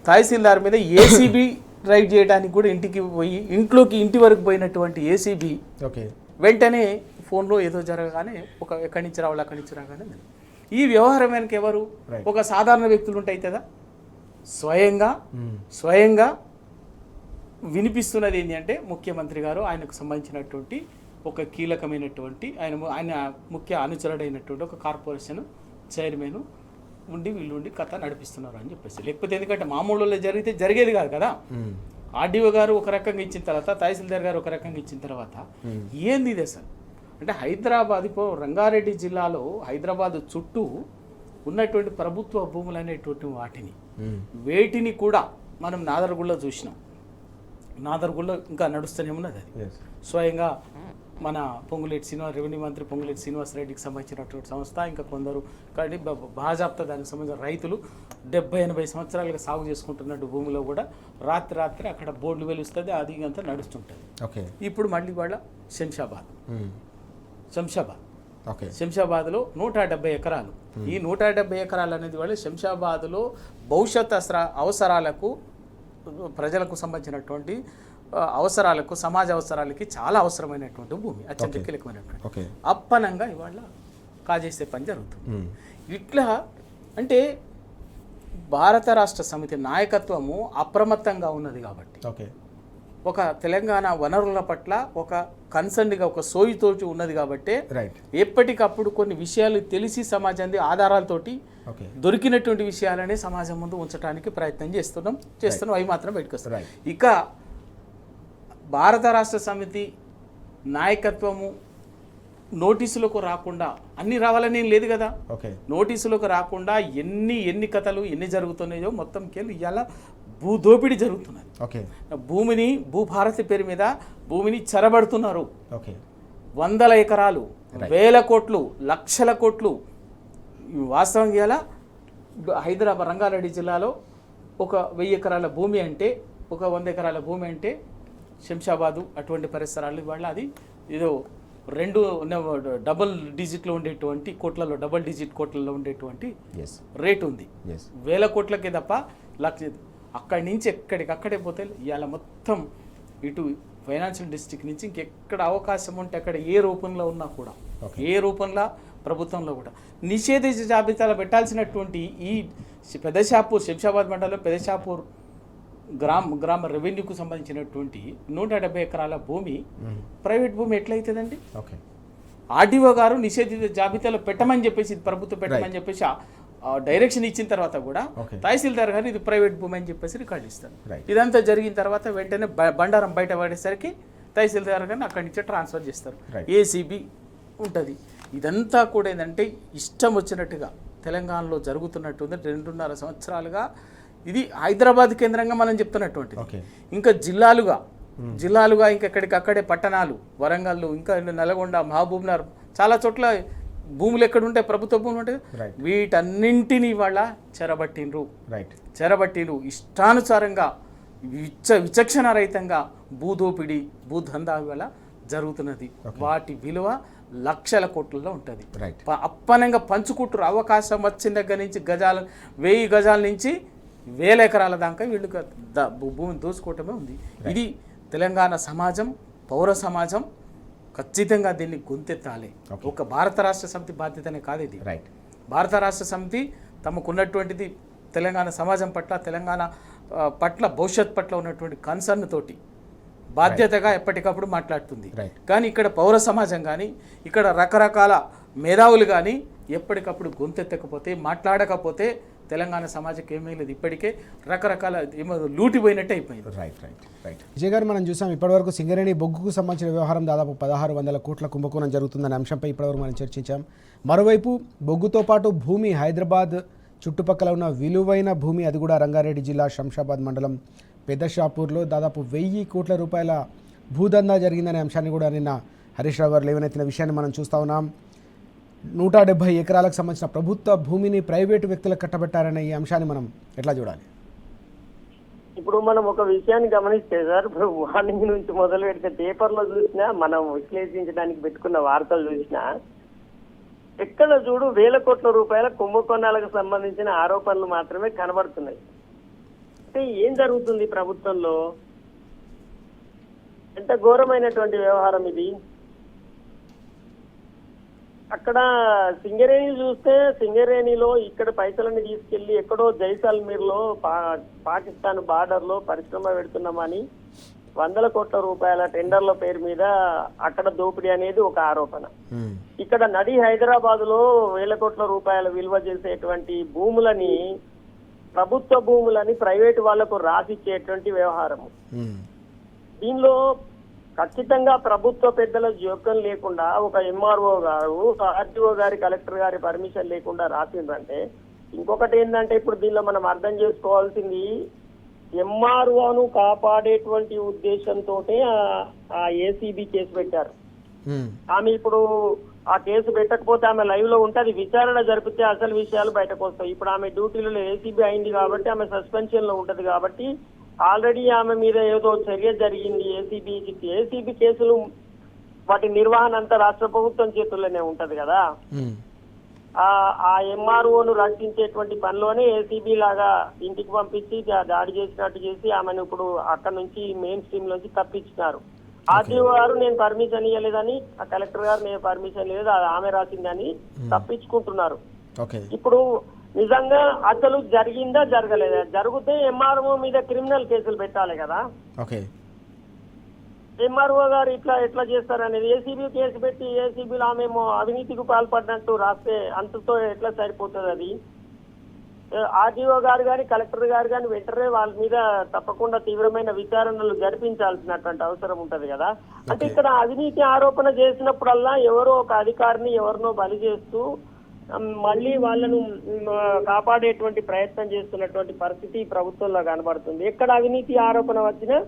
తహసీల్దార్ మీద ఏసీబీ రైడ్ చేయడానికి కూడా ఇంటి వరకు పోయినటువంటి ఏసీబీ వెంటనే ఫోన్లో ఏదో జరగగానే ఎక్కడి నుంచి రాగానే ఈ వ్యవహారం వెనక ఎవరు? ఒక సాధారణ వ్యక్తులు ఉంటాయి కదా, స్వయంగా వినిపిస్తున్నది ఏంటి అంటే ముఖ్యమంత్రి గారు ఆయనకు సంబంధించినటువంటి ఒక కీలకమైనటువంటి ఆయన ముఖ్య అనుచరుడైనటువంటి ఒక కార్పొరేషన్ చైర్మన్ వీళ్ళుండి కథ నడిపిస్తున్నారు అని చెప్పేసి. లేకపోతే ఎందుకంటే మామూలు జరిగేది కాదు కదా. ఆర్డీఓ గారు ఒక రకంగా ఇచ్చిన తర్వాత, తహసీల్దార్ గారు ఒక రకంగా ఇచ్చిన తర్వాత ఏంది ఇది అసలు? అంటే హైదరాబాద్ ఇప్పుడు రంగారెడ్డి జిల్లాలో హైదరాబాద్ చుట్టూ ఉన్నటువంటి ప్రభుత్వ భూములు అనేటువంటి వేటిని కూడా మనం నాదర్గుల్లో చూసినాం. నాదర్గుల్లో ఇంకా నడుస్తూనే ఉన్నది. అది స్వయంగా మన రెవెన్యూ మంత్రి పొంగులేటి శ్రీనివాసరెడ్డికి సంబంధించినటువంటి సంస్థ, ఇంకా కొందరు కానీ బాజాప్తా దానికి సంబంధించిన రైతులు 70-80 సంవత్సరాలుగా సాగు చేసుకుంటున్నట్టు భూమిలో కూడా రాత్రి అక్కడ బోర్డులు వెలుస్తుంది, అది అంతా నడుస్తుంటుంది. ఇప్పుడు మళ్ళీ వాళ్ళ శంషాబాద్లో 170 ఎకరాలు. ఈ 170 ఎకరాలు అనేది వాళ్ళు శంషాబాద్లో భవిష్యత్ అవసరాలకు, ప్రజలకు సంబంధించినటువంటి అవసరాలకు, సమాజ అవసరాలకి చాలా అవసరమైనటువంటి భూమి, అత్యంత కీలకమైనటువంటి అప్పనంగా ఇవాళ కాజేసే పని జరుగుతుంది. ఇట్లా అంటే భారత రాష్ట్ర సమితి నాయకత్వము అప్రమత్తంగా ఉన్నది కాబట్టి, ఒక తెలంగాణ వనరుల పట్ల ఒక కన్సర్న్గా, ఒక సోయితోటి ఉన్నది కాబట్టి ఎప్పటికప్పుడు కొన్ని విషయాలు తెలిసి సమాజాన్ని ఆధారాలతోటి దొరికినటువంటి విషయాలనే సమాజం ముందు ఉంచడానికి ప్రయత్నం చేస్తున్నాం. అవి మాత్రం బయటకు వస్తున్నాయి. ఇక భారత రాష్ట్ర సమితి నాయకత్వము నోటీసులకు రాకుండా, అన్ని రావాలని లేదు కదా, నోటీసులకు రాకుండా ఎన్ని కథలు ఎన్ని జరుగుతున్నాయో మొత్తంకెళ్ళి ఇవాళ భూదోపిడీ జరుగుతున్నది. భూభారతి పేరు మీద భూమిని చెరబడుతున్నారు. 100 ఎకరాలు, 1000 కోట్లు, లక్షల కోట్లు. వాస్తవంగా ఇవాళ హైదరాబాద్ రంగారెడ్డి జిల్లాలో ఒక 1000 ఎకరాల భూమి అంటే, ఒక 100 ఎకరాల భూమి అంటే శంషాబాదు అటువంటి పరిసరాలు ఇవాళ అది ఏదో 2 డబుల్ డిజిట్లో ఉండేటువంటి కోట్లలో, డబుల్ డిజిట్ కోట్లలో ఉండేటువంటి రేటు ఉంది. 1000 కోట్లకే తప్ప లక్ష. అక్కడి నుంచి ఎక్కడికక్కడే పోతే ఇవాళ మొత్తం ఇటు ఫైనాన్షియల్ డిస్ట్రిక్ట్ నుంచి ఇంకెక్కడ అవకాశం ఉంటే అక్కడ ఏ రూపంలో ఉన్నా కూడా, ఏ రూపంలో ప్రభుత్వంలో కూడా నిషేధిత జాబితాలో పెట్టాల్సినటువంటి ఈ శంషాబాద్ మండలంలో పెదషాపూర్ గ్రామ రెవెన్యూకు సంబంధించినటువంటి 170 ఎకరాల భూమి ప్రైవేట్ భూమి ఎట్లయితుందండి? ఆర్డీఓ గారు నిషేధిత జాబితాలో పెట్టమని చెప్పేసి, ప్రభుత్వం పెట్టమని చెప్పేసి డైరెక్షన్ ఇచ్చిన తర్వాత కూడా తహసీల్దార్ గారు ఇది ప్రైవేట్ భూమి అని చెప్పేసి రికార్డు ఇస్తారు. ఇదంతా జరిగిన తర్వాత వెంటనే బండారం బయట పడేసరికి తహసీల్దార్ గారిని అక్కడి నుంచి ట్రాన్స్ఫర్ చేస్తారు. ఏసీబీ ఉంటుంది. ఇదంతా కూడా ఏంటంటే ఇష్టం వచ్చినట్టుగా తెలంగాణలో జరుగుతున్నట్టు 2.5 సంవత్సరాలుగా ఇది హైదరాబాద్ కేంద్రంగా మనం చెప్తున్నటువంటిది. ఇంకా జిల్లాలుగా ఇంకెక్కడికక్కడే పట్టణాలు, వరంగల్, ఇంకా నల్గొండ, మహబూబ్నగర్, చాలా చోట్ల భూములు ఎక్కడుంటే ప్రభుత్వ భూములు ఉంటాయి. వీటన్నింటినీ వాళ్ళ చెరబట్టిండ్రు. ఇష్టానుసారంగా విచక్షణ రహితంగా భూదోపిడి, భూదందా వల్ల జరుగుతున్నది. వాటి విలువ లక్షల కోట్లలో ఉంటుంది. రైట్. అప్పనంగా పంచుకుంటారు. అవకాశం వచ్చిన దగ్గర నుంచి 1000 గజాల నుంచి 1000 ఎకరాల దాకా వీళ్ళు భూమిని దోచుకోవటమే ఉంది. ఇది తెలంగాణ సమాజం, పౌర సమాజం ఖచ్చితంగా దీన్ని గొంతెత్తాలి. ఒక భారత రాష్ట్ర సమితి బాధ్యతనే కాదు ఇది. రైట్. భారత రాష్ట్ర సమితి తమకున్నటువంటిది తెలంగాణ సమాజం పట్ల, తెలంగాణ పట్ల, భవిష్యత్ పట్ల ఉన్నటువంటి కన్సర్న్ తోటి బాధ్యతగా ఎప్పటికప్పుడు మాట్లాడుతుంది. కానీ ఇక్కడ పౌర సమాజం కానీ, ఇక్కడ రకరకాల మేధావులు కానీ ఎప్పటికప్పుడు గొంతెత్తకపోతే, మాట్లాడకపోతే తెలంగాణ సమాజం ఏమీ లేదు. ఇప్పటికే రకరకాల ఏమో లూటిపోయినట్టే అయిపోయింది. Right right right. విజయ్ గారు, మనం చూసాం ఇప్పటివరకు సింగరేణి బొగ్గుకు సంబంధించిన వ్యవహారం దాదాపు 1600 కోట్ల కుంభకోణం జరుగుతుందనే అంశంపై ఇప్పటివరకు మనం చర్చించాం. మరోవైపు బొగ్గుతో పాటు భూమి హైదరాబాద్ చుట్టుపక్కల ఉన్న విలువైన భూమి, అది కూడా రంగారెడ్డి జిల్లా శంషాబాద్ మండలం పెద్దషాపూర్లో దాదాపు 1000 కోట్ల రూపాయల భూదందా జరిగిందనే అంశాన్ని కూడా నిన్న హరీష్ రావు గారు లేవనెత్తిన విషయాన్ని మనం చూస్తూ ఉన్నాం. 170 ఎకరాలకు సంబంధించిన ప్రభుత్వ భూమిని ప్రైవేటు వ్యక్తులకు కట్టబెట్టారనే ఈ అంశాన్ని మనం ఎట్లా చూడాలి? ఇప్పుడు మనం ఒక విషయాన్ని గమనిస్తే సార్, ఇప్పుడు మార్నింగ్ నుంచి మొదలు పెడితే పేపర్లో చూసినా, మనం విశ్లేషించడానికి పెట్టుకున్న వార్తలు చూసినా, ఎక్కడ చూడు 1000 కోట్ల రూపాయల కుంభకోణాలకు సంబంధించిన ఆరోపణలు మాత్రమే కనబడుతున్నాయి. అంటే ఏం జరుగుతుంది ప్రభుత్వంలో? ఎంత ఘోరమైనటువంటి వ్యవహారం ఇది. అక్కడ సింగరేణి చూస్తే, సింగరేణిలో ఇక్కడ పైసలన్నీ తీసుకెళ్లి ఎక్కడో జైసల్మీర్లో పాకిస్తాన్ బార్డర్ లో పరిశ్రమ పెడుతున్నామని 100 కోట్ల రూపాయల టెండర్ల పేరు మీద అక్కడ దోపిడీ అనేది ఒక ఆరోపణ. ఇక్కడ నడి హైదరాబాద్ లో 1000 కోట్ల రూపాయల విలువ చేసేటువంటి భూములని, ప్రభుత్వ భూములని ప్రైవేటు వాళ్లకు రాసిచ్చేటువంటి వ్యవహారము. దీనిలో ఖచ్చితంగా ప్రభుత్వ పెద్దల జోక్యం లేకుండా ఒక ఎంఆర్ఓ గారు, ఆర్టీఓ గారి, కలెక్టర్ గారి పర్మిషన్ లేకుండా రాసిందంటే, ఇంకొకటి ఏంటంటే ఇప్పుడు దీనిలో మనం అర్థం చేసుకోవాల్సింది, ఎంఆర్ఓను కాపాడేటువంటి ఉద్దేశంతో ఆ ఏసీబీ కేసు పెట్టారు. ఆమె ఇప్పుడు ఆ కేసు పెట్టకపోతే ఆమె లైవ్ లో ఉంటది, విచారణ జరిపితే అసలు విషయాలు బయటకు వస్తాయి. ఇప్పుడు ఆమె డ్యూటీలో ఏసీబీ అయింది కాబట్టి ఆమె సస్పెన్షన్ లో ఉంటది కాబట్టి ఆల్రెడీ ఆమె మీద ఏదో చర్య జరిగింది. ఏసీబీ కేసులు వాటి నిర్వహణ అంతా రాష్ట్ర ప్రభుత్వం చేతుల్లోనే ఉంటది కదా. ఆ ఎంఆర్ఓను రక్షించేటువంటి పనిలోనే ఏసీబీ లాగా ఇంటికి పంపించి దాడి చేసినట్టు చేసి ఆమెను ఇప్పుడు అక్కడ నుంచి మెయిన్ స్ట్రీమ్ నుంచి తప్పించినారు. ఆర్టీఓ గారు నేను పర్మిషన్ ఇవ్వలేదని, ఆ కలెక్టర్ గారు నేను పర్మిషన్ లేదు, ఆమె రాసిందని తప్పించుకుంటున్నారు. ఇప్పుడు నిజంగా అసలు జరిగిందా జరగలేదా? జరిగితే ఎంఆర్ఓ మీద క్రిమినల్ కేసులు పెట్టాలి కదా. ఎంఆర్ఓ గారు ఎట్లా చేస్తారనేది, ఏసీబీ కేసు పెట్టి ఏసీబీలో ఆమెమో అవినీతికి పాల్పడినట్టు రాస్తే అంతతో ఎట్లా సరిపోతుంది? అది ఆర్టీఓ గారు కానీ కలెక్టర్ గారు కానీ వెంటనే వాళ్ళ మీద తప్పకుండా తీవ్రమైన విచారణలు జరిపించాల్సినటువంటి అవసరం ఉంటది కదా. అంటే ఇక్కడ అవినీతి ఆరోపణ చేసినప్పుడల్లా ఎవరో ఒక అధికారిని ఎవరినో బలి చేస్తూ మళ్ళీ వాళ్ళను కాపాడేటువంటి ప్రయత్నం చేస్తున్నటువంటి పరిస్థితి ప్రభుత్వంలో కనబడుతుంది. ఎక్కడ అవినీతి ఆరోపణ వచ్చినా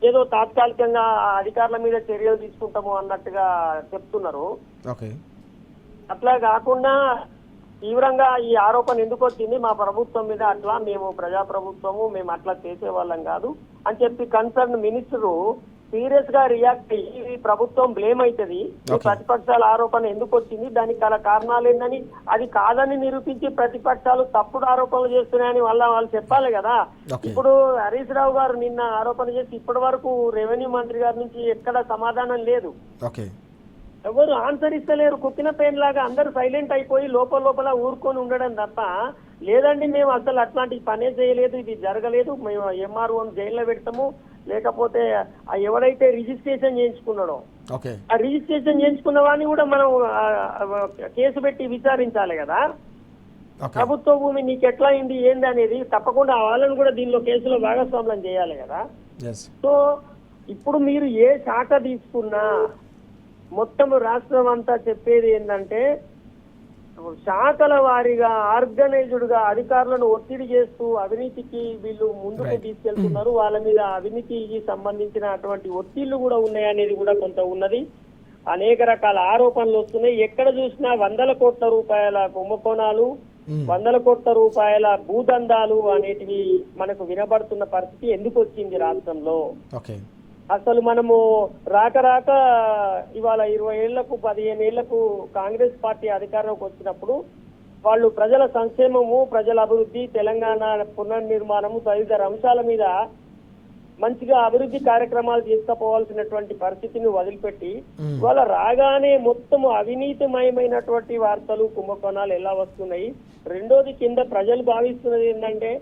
ఏదో తాత్కాలికంగా అధికారుల మీద చర్యలు తీసుకుంటాము అన్నట్టుగా చెప్తున్నారు. అట్లా కాకుండా తీవ్రంగా ఈ ఆరోపణ ఎందుకు వచ్చింది మా ప్రభుత్వం మీద, అట్లా మేము ప్రజాప్రభుత్వము, మేము అట్లా చేసేవాళ్ళం కాదు అని చెప్పి కన్సర్న్ మినిస్టరు సీరియస్ గా రియాక్ట్ అయ్యి ప్రభుత్వం బ్లేమ్ అవుతుంది, ప్రతిపక్షాల ఆరోపణ ఎందుకు వచ్చింది, దానికి గల కారణాలు ఏందని, అది కాదని నిరూపించి ప్రతిపక్షాలు తప్పుడు ఆరోపణలు చేస్తున్నాయని వాళ్ళు చెప్పాలి కదా. ఇప్పుడు హరీష్ రావు గారు నిన్న ఆరోపణ చేసి ఇప్పటి వరకు రెవెన్యూ మంత్రి గారి నుంచి ఎక్కడ సమాధానం లేదు, ఎవరు ఆన్సర్ ఇస్తలేరు. కుక్కిన పెయిన్ లాగా అందరూ సైలెంట్ అయిపోయి లోపల ఊరుకొని ఉండడం తప్ప, లేదండి మేము అసలు అట్లాంటి పనే చేయలేదు, ఇది జరగలేదు, మేము ఎంఆర్ఓ జైల్లో పెడతాము, లేకపోతే ఎవరైతే రిజిస్ట్రేషన్ చేయించుకున్నాడో ఆ రిజిస్ట్రేషన్ చేయించుకున్న వాడిని కూడా మనం కేసు పెట్టి విచారించాలి కదా. ప్రభుత్వ భూమి నీకు ఎట్లా అయింది ఏంది అనేది తప్పకుండా వాళ్ళని కూడా దీనిలో కేసులో భాగస్వామ్యం చేయాలి కదా. సో ఇప్పుడు మీరు ఏ శాఖ తీసుకున్నా మొత్తం రాష్ట్రం అంతా చెప్పేది ఏంటంటే, శాఖల వారీగా ఆర్గనైజ్డ్ గా అధికారులను ఒత్తిడి చేస్తూ అవినీతికి వీళ్ళు ముందుకు తీసుకెళ్తున్నారు. వాళ్ళ మీద అవినీతికి సంబంధించిన అటువంటి ఒత్తిళ్లు కూడా ఉన్నాయనేది కూడా కొంత ఉన్నది. అనేక రకాల ఆరోపణలు వస్తున్నాయి. ఎక్కడ చూసినా 100 కోట్ల రూపాయల కుంభకోణాలు, 100 కోట్ల రూపాయల భూదందాలు అనేటివి మనకు వినబడుతున్న పరిస్థితి ఎందుకు వచ్చింది రాష్ట్రంలో? అసలు మనము రాక రాక ఇవాళ 20 ఏళ్లకు 15 ఏళ్లకు కాంగ్రెస్ పార్టీ అధికారంలోకి వచ్చినప్పుడు వాళ్ళు ప్రజల సంక్షేమము, ప్రజల అభివృద్ధి, తెలంగాణ పునర్నిర్మాణము తదితర అంశాల మీద మంచిగా అభివృద్ధి కార్యక్రమాలు తీసుకుపోవాల్సినటువంటి పరిస్థితిని వదిలిపెట్టి వాళ్ళ రాగానే మొత్తము అవినీతిమయమైనటువంటి వార్తలు, కుంభకోణాలు ఎలా వస్తున్నాయి. రెండోది కింద ప్రజలు భావిస్తున్నది ఏంటంటే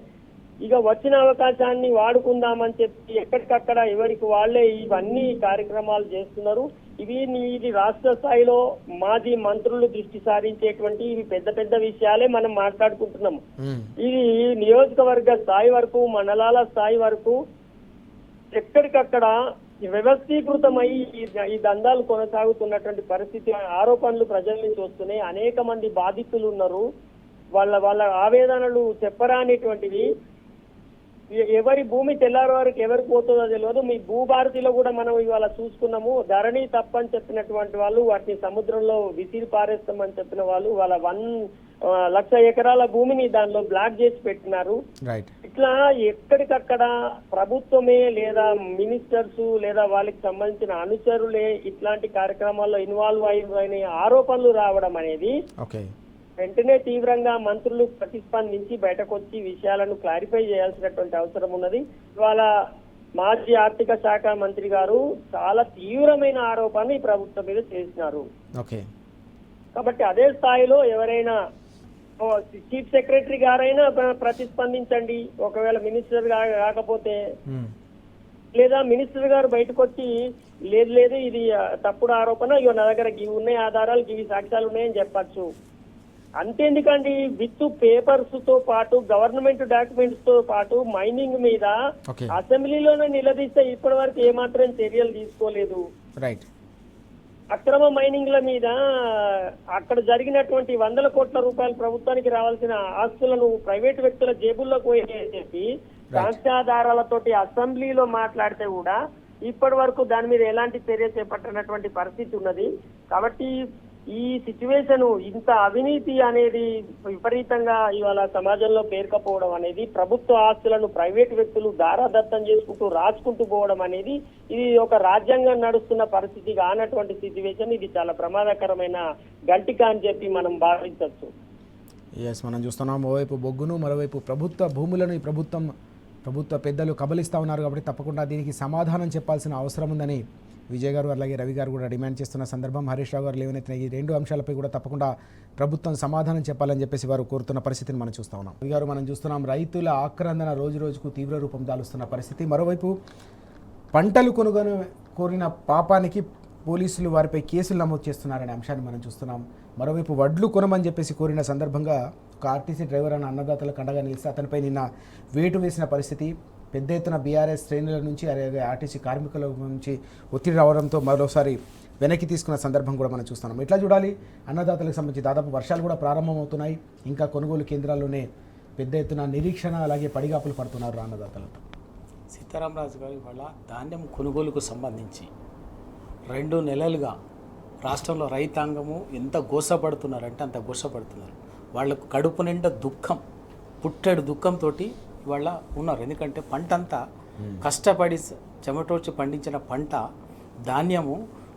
ఇక వచ్చిన అవకాశాన్ని వాడుకుందామని చెప్పి ఎక్కడికక్కడ ఎవరికి వాళ్ళే ఇవన్నీ కార్యక్రమాలు చేస్తున్నారు. ఇది రాష్ట్ర స్థాయిలో మాజీ మంత్రులు దృష్టి సారించేటువంటి ఇవి పెద్ద పెద్ద విషయాలే మనం మాట్లాడుకుంటున్నాము. ఇది నియోజకవర్గ స్థాయి వరకు, మండలాల స్థాయి వరకు ఎక్కడికక్కడ వ్యవస్థీకృతమై ఈ దందాలు కొనసాగుతున్నటువంటి పరిస్థితి, ఆరోపణలు ప్రజల నుంచి వస్తున్నాయి. అనేక మంది బాధితులు ఉన్నారు. వాళ్ళ ఆవేదనలు చెప్పరానిటువంటివి. ఎవరి భూమి తెల్లారి వరకు ఎవరికి పోతుందో తెలియదు. మీ భూభారతిలో కూడా మనం ఇవాళ చూసుకున్నాము. ధరణి తప్పని చెప్పినటువంటి వాళ్ళు వాటిని సముద్రంలో విసిరి పారేస్తామని చెప్పిన వాళ్ళు వాళ్ళ 1,00,000 ఎకరాల భూమిని దానిలో బ్లాక్ చేసి పెట్టినారు. ఇట్లా ఎక్కడికక్కడ ప్రభుత్వమే లేదా మినిస్టర్స్ లేదా వాళ్ళకి సంబంధించిన అనుచరులే ఇట్లాంటి కార్యక్రమాల్లో ఇన్వాల్వ్ అయిన ఆరోపణలు రావడం అనేది వెంటనే తీవ్రంగా మంత్రులు ప్రతిస్పందించి బయటకు వచ్చి విషయాలను క్లారిఫై చేయాల్సినటువంటి అవసరం ఉన్నది. ఇవాళ మాజీ ఆర్థిక శాఖ మంత్రి గారు చాలా తీవ్రమైన ఆరోపణలు ఈ ప్రభుత్వం మీద చేసినారు. కాబట్టి అదే స్థాయిలో ఎవరైనా చీఫ్ సెక్రటరీ గారైనా ప్రతిస్పందించండి. ఒకవేళ మినిస్టర్ కాకపోతే లేదా మినిస్టర్ గారు బయటకు వచ్చి లేదు ఇది తప్పుడు ఆరోపణ, ఇవి నా దగ్గర ఇవి ఉన్నాయి ఆధారాలు, ఇవి సాక్ష్యాలు ఉన్నాయని చెప్పచ్చు. అంతేందుకండి, విత్ పేపర్స్ తో పాటు గవర్నమెంట్ డాక్యుమెంట్స్ తో పాటు మైనింగ్ మీద అసెంబ్లీలోనే నిలదీస్తే ఇప్పటి వరకు ఏమాత్రం చర్యలు తీసుకోలేదు. అక్రమ మైనింగ్ల మీద అక్కడ జరిగినటువంటి 100 కోట్ల రూపాయలు ప్రభుత్వానికి రావాల్సిన ఆస్తులను ప్రైవేట్ వ్యక్తుల జేబుల్లోకి పోయని చెప్పి సాక్ష్యాధారాలతోటి అసెంబ్లీలో మాట్లాడితే కూడా ఇప్పటి వరకు దాని మీద ఎలాంటి చర్య చేపట్టినటువంటి పరిస్థితి ఉన్నది. కాబట్టి ఈ సిచ్యువేషన్, ఇంత అవినీతి అనేది విపరీతంగా ఇవాళ సమాజంలో పేరుకపోవడం అనేది, ప్రభుత్వ ఆస్తులను ప్రైవేట్ వ్యక్తులు దారాదత్తం చేసుకుంటూ రాసుకుంటూ పోవడం అనేది ఇది ఒక రాజ్యాంగం నడుస్తున్న పరిస్థితి కానటువంటి సిచ్యువేషన్. ఇది చాలా ప్రమాదకరమైన గంటిక అని చెప్పి మనం భావించవచ్చు. మనం చూస్తున్నాం ఓవైపు బొగ్గును, మరోవైపు ప్రభుత్వ భూములను ఈ ప్రభుత్వ పెద్దలు కబలిస్తూ ఉన్నారు. కాబట్టి తప్పకుండా దీనికి సమాధానం చెప్పాల్సిన అవసరం ఉందని విజయ్ గారు అలాగే రవి గారు కూడా డిమాండ్ చేస్తున్న సందర్భం. హరీష్ రావు గారు లేవనెత్తిన ఈ 2 అంశాలపై కూడా తప్పకుండా ప్రభుత్వం సమాధానం చెప్పాలని చెప్పేసి వారు కోరుతున్న పరిస్థితిని మనం చూస్తూ ఉన్నాం. రవి గారు, మనం చూస్తున్నాం రైతుల ఆక్రందన రోజు రోజుకు తీవ్ర రూపం దాలుస్తున్న పరిస్థితి. మరోవైపు పంటలు కొనుగోలు కోరిన పాపానికి పోలీసులు వారిపై కేసులు నమోదు చేస్తున్నారనే అంశాన్ని మనం చూస్తున్నాం. మరోవైపు వడ్లు కొనమని చెప్పేసి కోరిన సందర్భంగా ఒక ఆర్టీసీ డ్రైవర్ అన్న అన్నదాతలకు అండగా నిలిస్తే అతనిపై నిన్న వేటు వేసిన పరిస్థితి. పెద్ద ఎత్తున బీఆర్ఎస్ శ్రేణుల నుంచి అలాగే ఆర్టీసీ కార్మికుల నుంచి ఒత్తిడి రావడంతో మరోసారి వెనక్కి తీసుకున్న సందర్భం కూడా మనం చూస్తున్నాం. ఇట్లా చూడాలి, అన్నదాతలకు సంబంధించి దాదాపు వర్షాలు కూడా ప్రారంభమవుతున్నాయి. ఇంకా కొనుగోలు కేంద్రాల్లోనే పెద్ద ఎత్తున నిరీక్షణ అలాగే పడిగాపులు పడుతున్నారు అన్నదాతలతో. సీతారామరాజు గారు ఇవాళ ధాన్యం కొనుగోలుకు సంబంధించి 2 నెలలుగా రాష్ట్రంలో రైతాంగము ఎంత గోసపడుతున్నారంటే అంత గోసపడుతున్నారు. వాళ్ళకు కడుపు నిండా దుఃఖం, పుట్టెడు దుఃఖంతో ఇవాళ ఉన్నారు. ఎందుకంటే పంట అంతా కష్టపడి చెమటోడ్చి పండించిన పంట ధాన్యము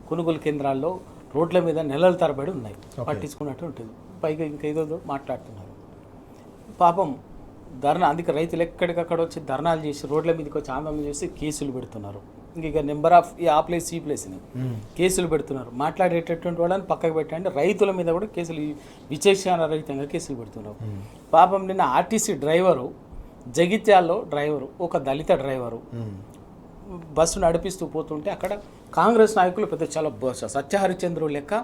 కొనుగోలు కేంద్రాల్లో రోడ్ల మీద నెలల తరబడి ఉన్నాయి, పట్టించుకున్నట్టు ఉంటుంది. పైగా ఇంకేదో మాట్లాడుతున్నారు. పాపం అందుకే రైతులు ఎక్కడికక్కడ వచ్చి ధర్నాలు చేసి రోడ్ల మీదకి వచ్చి ఆందోళన చేసి కేసులు పెడుతున్నారు. ఇంక నెంబర్ ఆఫ్ ఆ ప్లేస్ ఈ ప్లేస్ని కేసులు పెడుతున్నారు. మాట్లాడేటటువంటి వాళ్ళని పక్కకు పెట్టండి, రైతుల మీద కూడా కేసులు విచక్షణారహితంగా కేసులు పెడుతున్నారు. పాపం నిన్న ఆర్టీసీ డ్రైవరు, జగిత్యాల్లో డ్రైవరు, ఒక దళిత డ్రైవరు బస్సు నడిపిస్తూ పోతుంటే అక్కడ కాంగ్రెస్ నాయకులు పెద్ద చాలా సత్యహరిచంద్రుడు లెక్క,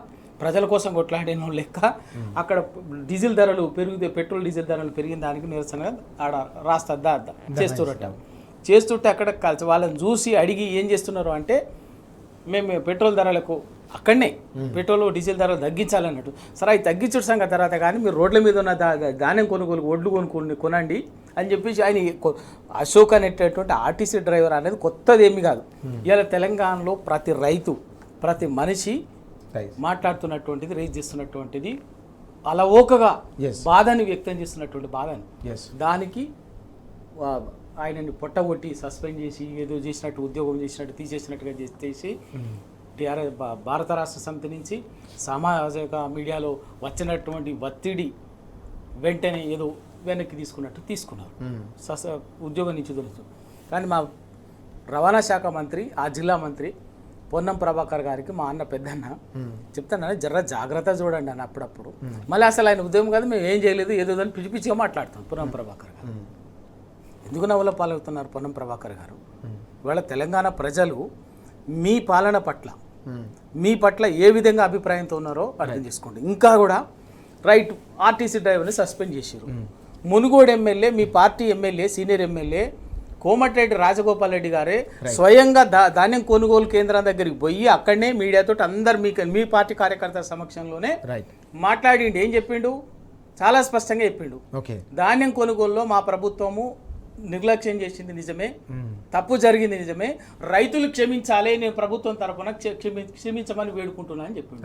ప్రజల కోసం కొట్లాడిన లెక్క అక్కడ డీజిల్ ధరలు పెట్రోల్ డీజిల్ ధరలు పెరిగిన దానికి నిరసనగా ఆడ రాస్తా చేస్తుంటే అక్కడ వాళ్ళని చూసి అడిగి ఏం చేస్తున్నారు అంటే, మేము పెట్రోల్ ధరలకు అక్కడనే పెట్రోల్ డీజిల్ ధరలు తగ్గించాలన్నట్టు. సరే అవి తగ్గించడం సంగతి తర్వాత కానీ మీరు రోడ్ల మీద ఉన్న ధాన్యం ఒడ్లు కొనండి అని చెప్పేసి ఆయన అశోక్ అనేటటువంటి ఆర్టీసీ డ్రైవర్ అనేది కొత్తది ఏమి కాదు. ఇలా తెలంగాణలో ప్రతి రైతు, ప్రతి మనిషి మాట్లాడుతున్నటువంటిది, రైజ్ చేస్తున్నటువంటిది అలవోకగా బాధని వ్యక్తం చేస్తున్నటువంటి బాధని, దానికి ఆయనని పొట్టగొట్టి సస్పెండ్ చేసి ఏదో చేసినట్టు ఉద్యోగం చేసినట్టు తీసేసినట్టుగా చేసి టీఆర్ఎస్ భారత రాష్ట్ర సమితి నుంచి సామాజిక మీడియాలో వచ్చినటువంటి ఒత్తిడి వెంటనే ఏదో వెనక్కి తీసుకున్నారు ఉద్యోగం నుంచి తెలుసు. కానీ మా రవాణా శాఖ మంత్రి ఆ జిల్లా మంత్రి పొన్నం ప్రభాకర్ గారికి మా అన్న పెద్దన్న చెప్తాను జర్ర జాగ్రత్త చూడండి అని అప్పుడప్పుడు మళ్ళీ అసలు ఆయన ఉద్యమం కాదు మేము ఏం చేయలేదు ఏదో అని పిచ్చి పిచ్చిగా మాట్లాడుతాం పొన్నం ప్రభాకర్ గారు. ఎందుకు నవ్వుల పాలవుతున్నారు పొన్నం ప్రభాకర్ గారు? ఇవాళ తెలంగాణ ప్రజలు మీ పాలన పట్ల మీ పట్ల ఏ విధంగా అభిప్రాయంతో ఉన్నారో అర్థం చేసుకోండి. ఇంకా కూడా రైట్ ఆర్టీసీ డ్రైవర్ని సస్పెండ్ చేశారు. మునుగోడు ఎమ్మెల్యే మీ party MLA senior MLA Komatireddy Rajagopal Reddy గారే స్వయంగా ధాన్యం కొనుగోలు కేంద్రం దగ్గరికి పోయి అక్కడనే మీడియాతో అందరు మీ పార్టీ కార్యకర్తల సమక్షంలోనే మాట్లాడిండు. ఏం చెప్పిండు? చాలా స్పష్టంగా చెప్పిండు. ధాన్యం కొనుగోలులో మా ప్రభుత్వము నిర్లక్ష్యం చేసింది నిజమే, తప్పు జరిగింది నిజమే, రైతులు క్షమించాలి, నేను ప్రభుత్వం తరఫున క్షమించమని వేడుకుంటున్నా అని చెప్పిండు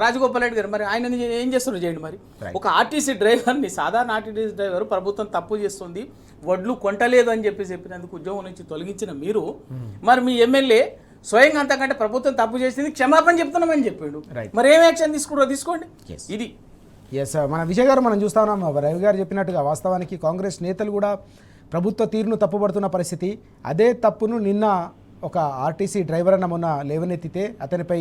రాజగోపాల్ రెడ్డి గారు. మరి ఆయన ఏం చేస్తున్నారు చేయండి. మరి ఒక ఆర్టీసీ డ్రైవర్ని, సాధారణ ఆర్టీసీ డ్రైవర్ ప్రభుత్వం తప్పు చేస్తుంది, వడ్లు కొంటలేదు అని చెప్పినందుకు ఉద్యోగం నుంచి తొలగించిన మీరు మరి మీ ఎమ్మెల్యే స్వయంగా అంతకంటే ప్రభుత్వం తప్పు చేసింది క్షమాపణ చెప్తున్నామని చెప్పిండు. మరి ఏం యాక్షన్ తీసుకుంటారో తీసుకోండి. ఇది మన విజయ్ గారు మనం చూస్తా ఉన్నాం. రవి గారు చెప్పినట్టుగా వాస్తవానికి కాంగ్రెస్ నేతలు కూడా ప్రభుత్వ తీరును తప్పుపడుతున్న పరిస్థితి. అదే తప్పును నిన్న ఒక ఆర్టీసీ డ్రైవర్ అన్న మొన్న లేవనెత్తితే అతనిపై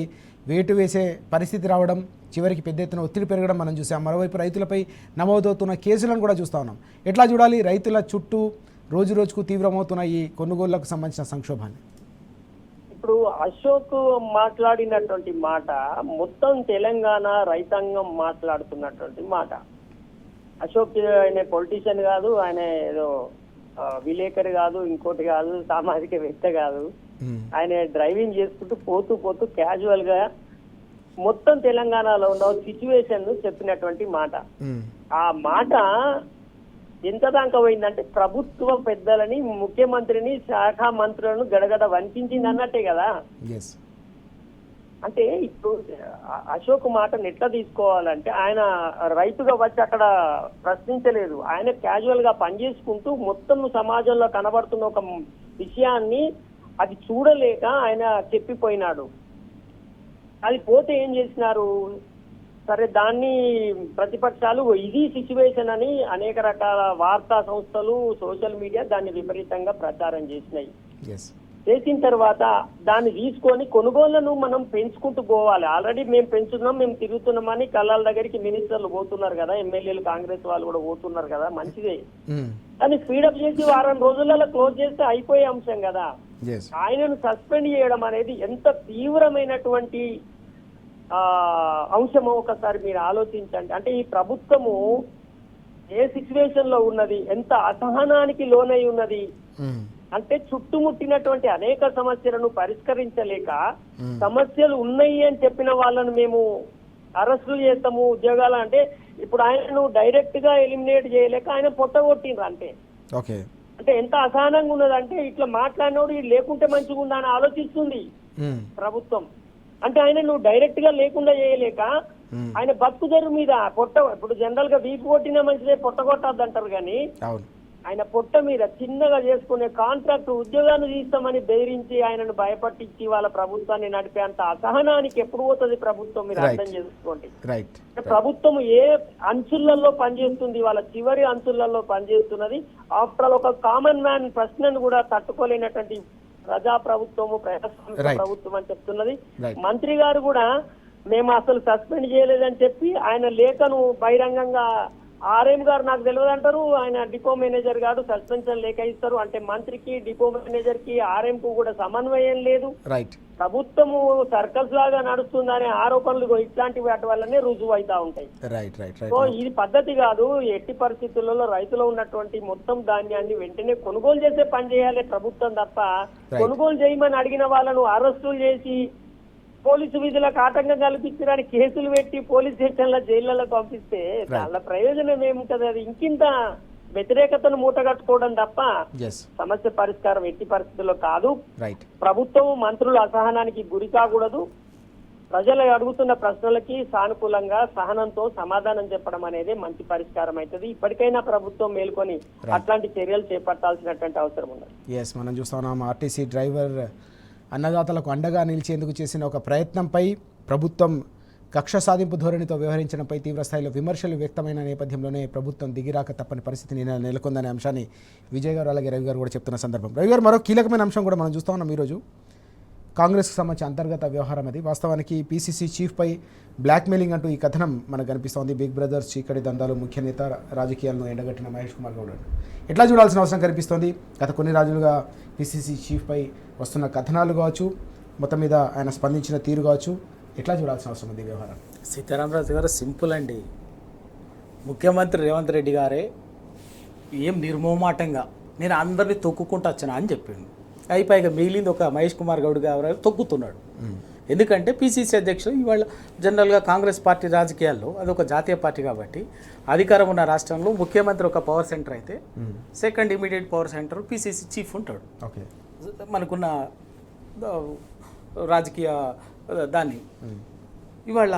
వేటు వేసే పరిస్థితి రావడం, చివరికి పెద్ద ఎత్తున ఒత్తిడి పెరగడం మనం చూసాం. మరోవైపు రైతులపై నమోదవుతున్న కేసులను కూడా చూస్తూ ఉన్నాం. ఎట్లా చూడాలి రైతుల చుట్టూ రోజు రోజుకు తీవ్రమవుతున్న ఈ కొనుగోళ్లకు సంబంధించిన సంక్షోభాన్ని? ఇప్పుడు అశోక్ మాట్లాడినటువంటి మాట మొత్తం తెలంగాణ రైతాంగం మాట్లాడుతున్నటువంటి మాట. అశోక్ ఆయన పొలిటీషియన్ కాదు, ఆయన ఏదో విలేకరి కాదు, ఇంకోటి కాదు, సామాజికవేత్త కాదు. ఆయన డ్రైవింగ్ చేసుకుంటూ పోతూ క్యాజువల్ గా మొత్తం తెలంగాణలో ఉన్న సిచ్యువేషన్ చెప్పినటువంటి మాట. ఆ మాట ఎంత దాకా పోయిందంటే ప్రభుత్వ పెద్దలని, ముఖ్యమంత్రిని, శాఖ మంత్రులను గడగడ వణికించింది అన్నట్టే కదా. అంటే ఇప్పుడు అశోక్ మాటను ఎట్లా తీసుకోవాలంటే ఆయన రైతుగా వచ్చి అక్కడ ప్రశ్నించలేదు. ఆయన క్యాజువల్ గా పనిచేసుకుంటూ మొత్తం సమాజంలో కనబడుతున్న ఒక విషయాన్ని అది చూడలేక ఆయన చెప్పిపోయినాడు. అది పోతే ఏం చేసినారు? సరే దాన్ని ప్రతిపక్షాలు ఇది సిచ్యువేషన్ అని అనేక రకాల వార్తా సంస్థలు, సోషల్ మీడియా దాన్ని విపరీతంగా ప్రచారం చేసినాయి. చేసిన తర్వాత దాన్ని తీసుకొని కొనుగోళ్లను మనం పెంచుకుంటూ పోవాలి. ఆల్రెడీ మేము పెంచుతున్నాం, మేము తిరుగుతున్నామని కళ్ళాల దగ్గరికి మినిస్టర్లు పోతున్నారు కదా, ఎమ్మెల్యేలు కాంగ్రెస్ వాళ్ళు కూడా పోతున్నారు కదా, మంచిదే. కానీ స్పీడప్ చేసి వారం రోజులలో క్లోజ్ చేస్తే అయిపోయే అంశం కదా. ఆయనను సస్పెండ్ చేయడం అనేది ఎంత తీవ్రమైనటువంటి అంశమో ఒకసారి మీరు ఆలోచించండి. అంటే ఈ ప్రభుత్వము ఏ సిచ్యువేషన్ లో ఉన్నది, ఎంత అసహనానికి లోనై ఉన్నది అంటే చుట్టుముట్టినటువంటి అనేక సమస్యలను పరిష్కరించలేక సమస్యలు ఉన్నాయి అని చెప్పిన వాళ్ళను మేము అరెస్టులు చేస్తాము ఉద్యోగాలు అంటే ఇప్పుడు ఆయనను డైరెక్ట్ గా ఎలిమినేట్ చేయలేక ఆయన పొట్టగొట్టిండ్రు అంటే. అంటే ఎంత అసహనంగా ఉన్నదంటే ఇట్లా మాట్లాడినోడు లేకుంటే మంచిగా ఉందా అని ఆలోచిస్తుంది ప్రభుత్వం. అంటే ఆయన నువ్వు డైరెక్ట్ గా లేకుండా చేయలేక ఆయన బతుకుదరు మీద ఇప్పుడు జనరల్ గా వీపు కొట్టినా మంచిదే, పొట్ట కొట్టద్దు అంటారు. కానీ ఆయన పొట్ట మీద చిన్నగా చేసుకునే కాంట్రాక్ట్ ఉద్యోగాన్ని తీస్తామని బెదిరించి ఆయనను భయపట్టించి వాళ్ళ ప్రభుత్వాన్ని నడిపే అంత అసహనానికి ఎప్పుడు పోతుంది ప్రభుత్వం? మీరు అర్థం చేసుకోండి. ప్రభుత్వం ఏ అంచులలో పనిచేస్తుంది, వాళ్ళ చివరి అంచులలో పనిచేస్తున్నది. ఆఫ్టర్ ఆల్ ఒక కామన్ మ్యాన్ ప్రశ్నను కూడా తట్టుకోలేనటువంటి ప్రజా ప్రభుత్వము, ప్రజాస్వామ్య ప్రభుత్వం అని చెప్తున్నది. మంత్రి గారు కూడా మేము అసలు సస్పెండ్ చేయలేదని చెప్పి ఆయన లేఖను బహిరంగంగా ఆర్ఎం గారు నాకు తెలియదు అంటారు, ఆయన డిపో మేనేజర్ గారు సస్పెన్షన్ లేఖ ఇస్తారు. అంటే మంత్రికి, డిపో మేనేజర్ కి, ఆర్ఎం కు కూడా సమన్వయం లేదు. ప్రభుత్వము సర్కల్స్ లాగా నడుస్తుందనే ఆరోపణలు ఇట్లాంటి వాటి వల్లనే రుజువు అవుతా ఉంటాయి. సో ఇది పద్ధతి కాదు. ఎట్టి పరిస్థితులలో రైతులో ఉన్నటువంటి మొత్తం ధాన్యాన్ని వెంటనే కొనుగోలు చేసే పని చేయాలి ప్రభుత్వం తప్ప కొనుగోలు చేయమని అడిగిన వాళ్ళను అరెస్టులు చేసి పోలీసు విధులకు ఆటంకం కల్పించడానికి కేసులు పెట్టి పోలీస్ స్టేషన్ల జైళ్లలో పంపిస్తే చాలా ప్రయోజనం ఏముంటది? అది ఇంకింత వ్యతిరేకతను మూటగట్టుకోవడం తప్ప సమస్య పరిష్కారం ఎట్టి పరిస్థితుల్లో కాదు. ప్రభుత్వం, మంత్రులు అసహనానికి గురి కాకూడదు. ప్రజలు అడుగుతున్న ప్రశ్నలకి సానుకూలంగా సహనంతో సమాధానం చెప్పడం అనేది మంచి పరిష్కారం అవుతుంది. ఇప్పటికైనా ప్రభుత్వం మేల్కొని అట్లాంటి చర్యలు చేపట్టాల్సినటువంటి అవసరం ఉన్నది. ఎస్, మనం చూస్తున్నాం ఆర్టీసీ డ్రైవర్ అన్నదాతలకు అండగా నిలిచేందుకు చేసిన ఒక ప్రయత్నంపై ప్రభుత్వం కక్ష సాధింపు ధోరణితో వ్యవహరించడంపై తీవ్రస్థాయిలో విమర్శలు వ్యక్తమైన నేపథ్యంలోనే ప్రభుత్వం దిగిరాక తప్పని పరిస్థితి నెలకొందనే అంశాన్ని విజయ్ గారు అలాగే రవి గారు కూడా చెప్తున్న సందర్భం. రవి గారు, మరో కీలకమైన అంశం కూడా మనం చూస్తూ ఉన్నాం ఈరోజు. కాంగ్రెస్కు సంబంధించి అంతర్గత వ్యవహారం అది. వాస్తవానికి పీసీసీ చీఫ్పై బ్లాక్మెయిలింగ్ అంటూ ఈ కథనం మనకు కనిపిస్తోంది. బిగ్ బ్రదర్స్ చీకటి దందాలు ముఖ్య నేత రాజకీయాలను ఎండగట్టిన మహేష్ కుమార్ గౌడ్ ఎట్లా చూడాల్సిన అవసరం కనిపిస్తోంది? గత కొన్ని రోజులుగా పీసీసీ చీఫ్పై వస్తున్న కథనాలు కావచ్చు, మొత్తం మీద ఆయన స్పందించిన తీరు కావచ్చు, ఎట్లా చూడాల్సిన అవసరం ఉంది వ్యవహారం? సీతారామరాజు గారు సింపుల్ అండి. ముఖ్యమంత్రి రేవంత్ రెడ్డి గారే ఏం నిర్మోమాటంగా నేను అందరినీ తొక్కుకుంటూ వచ్చాను అని చెప్పిండు. అయిపోయిగా మిగిలింది ఒక మహేష్ కుమార్ గౌడ్ గారు తొక్కుతున్నాడు. ఎందుకంటే పీసీసీ అధ్యక్షులు ఇవాళ జనరల్గా కాంగ్రెస్ పార్టీ రాజకీయాల్లో అదొక జాతీయ పార్టీ కాబట్టి అధికారం ఉన్న రాష్ట్రంలో ముఖ్యమంత్రి ఒక పవర్ సెంటర్ అయితే second immediate power centre PCC chief ఉంటాడు. ఓకే, మనకున్న రాజకీయ దాన్ని ఇవాళ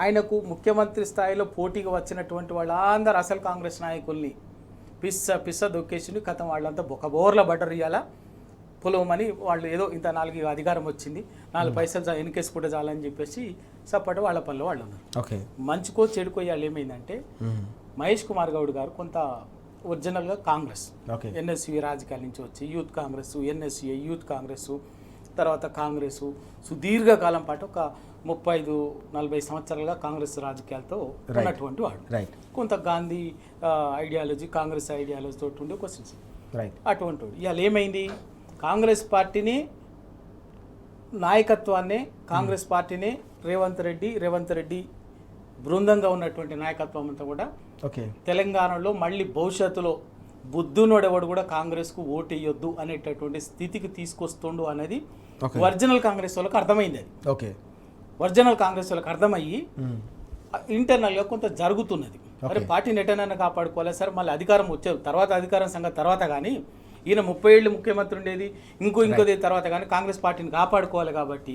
ఆయనకు ముఖ్యమంత్రి స్థాయిలో పోటీగా వచ్చినటువంటి వాళ్ళందరూ అసలు కాంగ్రెస్ నాయకుల్ని పిస్స దొక్కేసింది. కథం వాళ్ళంతా ఒక బోర్ల బటర్ ఇవ్వాలా పొలవమని వాళ్ళు ఏదో ఇంత 4 అధికారం వచ్చింది, 4 పైసలు ఎన్నికేసుకుంటే చాలని చెప్పేసి సపోర్ట్ వాళ్ళ పనులు వాళ్ళు ఉన్నారు. ఓకే, మంచుకో చెడుకో వాళ్ళు ఏమైందంటే మహేష్ కుమార్ గౌడ్ గారు కొంత ఒరిజినల్గా కాంగ్రెస్ ఎన్ఎస్యు రాజకీయాల నుంచి వచ్చి youth Congress, NSU youth Congress, తర్వాత కాంగ్రెస్ సుదీర్ఘకాలం పాటు ఒక 35-40 సంవత్సరాలుగా కాంగ్రెస్ రాజకీయాలతో ఉన్నటువంటి వాడు. కొంత గాంధీ ఐడియాలజీ, కాంగ్రెస్ ఐడియాలజీ తోటి ఉండే క్వశ్చన్స్ అటువంటి వాడు. ఇవాళ ఏమైంది? కాంగ్రెస్ పార్టీని నాయకత్వాన్ని, కాంగ్రెస్ పార్టీని రేవంత్ రెడ్డి బృందంగా ఉన్నటువంటి నాయకత్వం అంతా కూడా తెలంగాణలో మళ్ళీ భవిష్యత్తులో బుద్ధునోడెవడు కూడా కాంగ్రెస్కు ఓటు వేయొద్దు అనేటటువంటి స్థితికి తీసుకొస్తుండు అనేది ఒరిజినల్ కాంగ్రెస్ వాళ్ళకి అర్థమైంది. అది ఓకే, ఒరిజినల్ కాంగ్రెస్ వాళ్ళకి అర్థమయ్యి ఇంటర్నల్గా కొంత జరుగుతున్నది. మరి పార్టీని ఎటనైనా కాపాడుకోవాలి సార్, మళ్ళీ అధికారం వచ్చే తర్వాత అధికారం సంగతి తర్వాత, కానీ ఈయన 30 ఏళ్ళు ముఖ్యమంత్రి ఉండేది ఇంకోది తర్వాత, కానీ కాంగ్రెస్ పార్టీని కాపాడుకోవాలి. కాబట్టి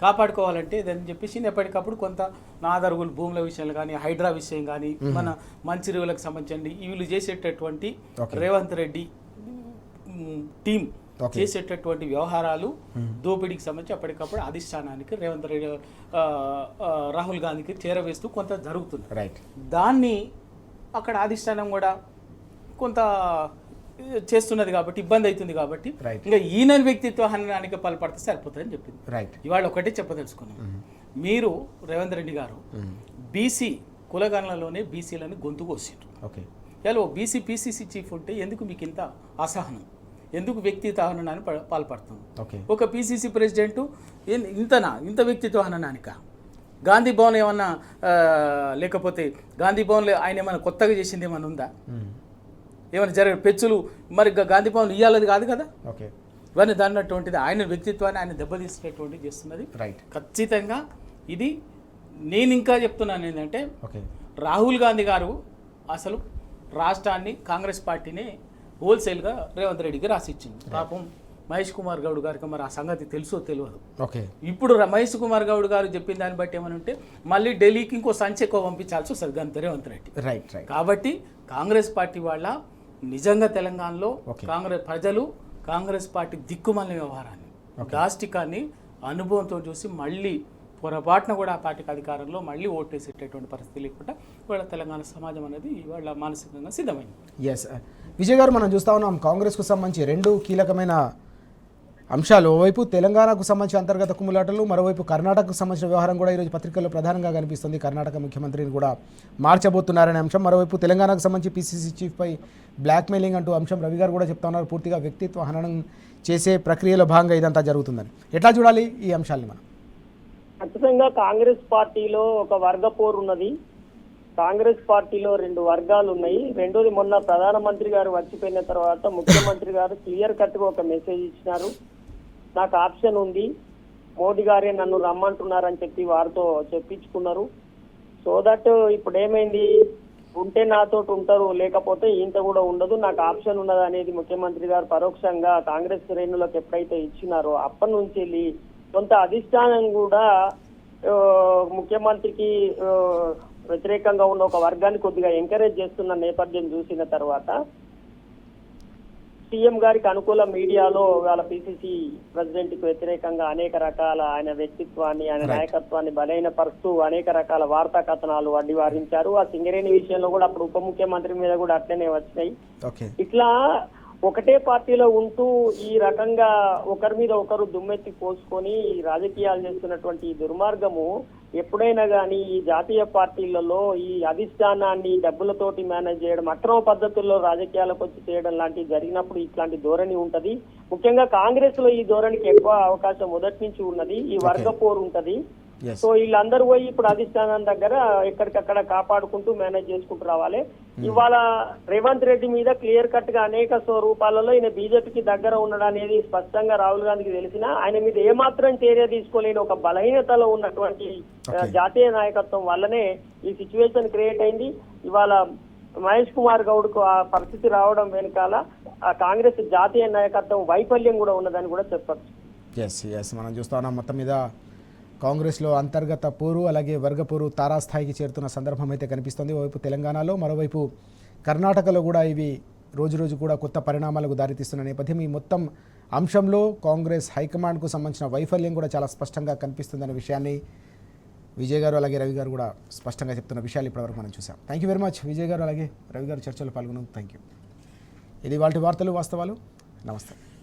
కాపాడుకోవాలంటే ఇదని చెప్పేసి ఎప్పటికప్పుడు కొంత నాదరుగులు భూముల విషయాలు కానీ, హైడ్రా విషయం కానీ, మన మంచిర్యాలకు సంబంధించి వీళ్ళు చేసేటటువంటి రేవంత్ రెడ్డి టీం చేసేటటువంటి వ్యవహారాలు దోపిడీకి సంబంధించి ఎప్పటికప్పుడు అధిష్టానానికి రేవంత్ రెడ్డి రాహుల్ గాంధీకి చేరవేస్తూ కొంత జరుగుతుంది. దాన్ని అక్కడ అధిష్టానం కూడా కొంత చేస్తున్నది కాబట్టి ఇబ్బంది అవుతుంది. కాబట్టి ఇంకా ఈయన వ్యక్తిత్వ హననానికి పాల్పడితే సరిపోతుందని చెప్పింది. ఇవాళ ఒకటే చెప్పదలుచుకున్నాం, మీరు రేవంత్ రెడ్డి గారు బీసీ కులగణలలోనే బీసీలని గొంతు కోసిండ్రు. ఇలా బీసీ పీసీసీ చీఫ్ ఉంటే ఎందుకు మీకు ఇంత అసహనం, ఎందుకు వ్యక్తిత్వ హననాన్ని పాల్పడుతుంది? ఒక పీసీసీ ప్రెసిడెంట్ ఇంత వ్యక్తిత్వ హననానిక? గాంధీ భవన్ ఏమన్నా లేకపోతే గాంధీ భవన్లో ఆయన ఏమైనా కొత్తగా చేసింది ఏమైనా ఉందా? ఏమైనా జరిగిన పెచ్చులు మరి గాంధీ భవన్ ఇవ్వాలది కాదు కదా. ఇవన్నీ దాన్నటువంటిది ఆయన వ్యక్తిత్వాన్ని ఆయన దెబ్బతీసేటటువంటిది చేస్తున్నది. ఖచ్చితంగా ఇది నేను ఇంకా చెప్తున్నాను ఏంటంటే, రాహుల్ గాంధీ గారు అసలు రాష్ట్రాన్ని కాంగ్రెస్ పార్టీని హోల్సేల్గా రేవంత్ రెడ్డికి రాసిచ్చింది. పాపం మహేష్ కుమార్ గౌడ్ గారికి మరి ఆ సంగతి తెలుసో తెలియదు. ఇప్పుడు మహేష్ కుమార్ గౌడ్ గారు చెప్పిన దాన్ని బట్టి ఏమని ఉంటే మళ్ళీ ఢిల్లీకి ఇంకో సంచి ఎక్కువ పంపించాల్సి వస్తుంది గంత రేవంత్ రెడ్డి. కాబట్టి కాంగ్రెస్ పార్టీ వాళ్ళ నిజంగా తెలంగాణలో కాంగ్రెస్ ప్రజలు కాంగ్రెస్ పార్టీ దిక్కుమాలిన వ్యవహారాన్ని, దాష్టికాన్ని అనుభవంతో చూసి మళ్ళీ పొరపాటున కూడా ఆ పార్టీకి అధికారంలో మళ్ళీ ఓటేసేటటువంటి పరిస్థితి లేకుండా ఇవాళ తెలంగాణ సమాజం అనేది ఇవాళ మానసికంగా సిద్ధమైంది. ఎస్ విజయ్ గారు, మనం చూస్తా ఉన్నాం కాంగ్రెస్కు సంబంధించి 2 కీలకమైన అంశాలు. ఓవైపు తెలంగాణకు సంబంధించి అంతర్గత కుమ్ములాటలు, మరోవైపు కర్ణాటకకు సంబంధించిన వ్యవహారం కూడా ఈరోజు పత్రికల్లో ప్రధానంగా కనిపిస్తుంది. కర్ణాటక ముఖ్యమంత్రిని కూడా మార్చబోతున్నారనే అంశం. మరోవైపు తెలంగాణకు సంబంధించి పీసీసీ చీఫ్పై బ్లాక్మెయిలింగ్ అంటూ అంశం రవి గారు కూడా చెప్తా ఉన్నారు. పూర్తిగా వ్యక్తిత్వ హననం చేసే ప్రక్రియలో భాగంగా ఇదంతా జరుగుతుందని ఎట్లా చూడాలి ఈ అంశాలని మనం? ఖచ్చితంగా కాంగ్రెస్ పార్టీలో ఒక వర్గ పోరు ఉన్నది. కాంగ్రెస్ పార్టీలో 2 వర్గాలు ఉన్నాయి. రెండోది, మొన్న ప్రధానమంత్రి గారు వచ్చిపోయిన తర్వాత ముఖ్యమంత్రి గారు క్లియర్ కట్ గా ఒక మెసేజ్ ఇచ్చినారు, నాకు ఆప్షన్ ఉంది, మోడీ గారే నన్ను రమ్మంటున్నారని చెప్పి వారితో చెప్పించుకున్నారు. సో దట్ ఇప్పుడు ఏమైంది, ఉంటే నాతో ఉంటారు, లేకపోతే ఇంత కూడా ఉండదు, నాకు ఆప్షన్ ఉన్నది అనేది ముఖ్యమంత్రి గారు పరోక్షంగా కాంగ్రెస్ శ్రేణులకు ఎప్పుడైతే ఇచ్చినారో అప్పటి నుంచి వెళ్ళి కొంత అధిష్టానం కూడా ఆ, ముఖ్యమంత్రికి వ్యతిరేకంగా ఉన్న ఒక వర్గాన్ని కొద్దిగా ఎంకరేజ్ చేస్తున్న నేపథ్యం చూసిన తర్వాత సీఎం గారికి అనుకూల మీడియాలో వాళ్ళ పిసిసి ప్రెసిడెంట్ కి వ్యతిరేకంగా అనేక రకాల ఆయన వ్యక్తిత్వాన్ని ఆయన నాయకత్వాన్ని బలహీనపరుస్తూ అనేక రకాల వార్తా కథనాలు అడ్డివారించారు. ఆ సింగరేణి విషయంలో కూడా అప్పుడు ఉప ముఖ్యమంత్రి మీద కూడా అట్లనే వచ్చినాయి. ఓకే. ఇట్లా ఒకటే పార్టీలో ఉంటూ ఈ రకంగా ఒకరి మీద ఒకరు దుమ్మెత్తి పోసుకొని ఈ రాజకీయాలు చేస్తున్నటువంటి ఈ దుర్మార్గము ఎప్పుడైనా కానీ ఈ జాతీయ పార్టీలలో ఈ అధిష్టానాన్ని డబ్బులతోటి మేనేజ్ చేయడం, అక్రమ పద్ధతుల్లో రాజకీయాలకు వచ్చి చేయడం లాంటివి జరిగినప్పుడు ఇట్లాంటి ధోరణి ఉంటది. ముఖ్యంగా కాంగ్రెస్ లో ఈ ధోరణికి ఎక్కువ అవకాశం మొదటి నుంచి ఉన్నది. ఈ వర్గ పోరు ఉంటది. సో వీళ్ళందరూ పోయి ఇప్పుడు అధిష్టానం దగ్గర ఎక్కడికక్కడ కాపాడుకుంటూ మేనేజ్ చేసుకుంటూ రావాలి. ఇవాళ రేవంత్ రెడ్డి మీద క్లియర్ కట్ గా అనేక స్వరూపాలలో ఈయన బీజేపీకి దగ్గర ఉండడం అనేది స్పష్టంగా రాహుల్ గాంధీకి తెలిసినా ఆయన మీద ఏమాత్రం చర్య తీసుకోలేని ఒక బలహీనతలో ఉన్నటువంటి జాతీయ నాయకత్వం వల్లనే ఈ సిచ్యువేషన్ క్రియేట్ అయింది. ఇవాళ మహేష్ కుమార్ గౌడ్ కు ఆ పరిస్థితి రావడం వెనకాల ఆ కాంగ్రెస్ జాతీయ నాయకత్వం వైఫల్యం కూడా ఉన్నదని కూడా చెప్పచ్చు. ఎస్ మనం చూస్తా ఉన్నాం. మొత్తం మీద కాంగ్రెస్లో అంతర్గత పోరు అలాగే వర్గ పోరు తారాస్థాయికి చేరుతున్న సందర్భం అయితే కనిపిస్తుంది. ఓవైపు తెలంగాణలో, మరోవైపు కర్ణాటకలో కూడా ఇవి రోజు కూడా కొత్త పరిణామాలకు దారితీస్తున్న నేపథ్యం. ఈ మొత్తం అంశంలో కాంగ్రెస్ హైకమాండ్కు సంబంధించిన వైఫల్యం కూడా చాలా స్పష్టంగా కనిపిస్తుందనే విషయాన్ని విజయ్ గారు అలాగే రవి గారు కూడా స్పష్టంగా చెప్తున్న విషయాలు ఇప్పటివరకు మనం చూసాం. Thank you very much Vijay గారు అలాగే రవి గారు చర్చలో పాల్గొన్నాం. Thank you. ఇది వాటి వార్తలు వాస్తవాలు. నమస్తే.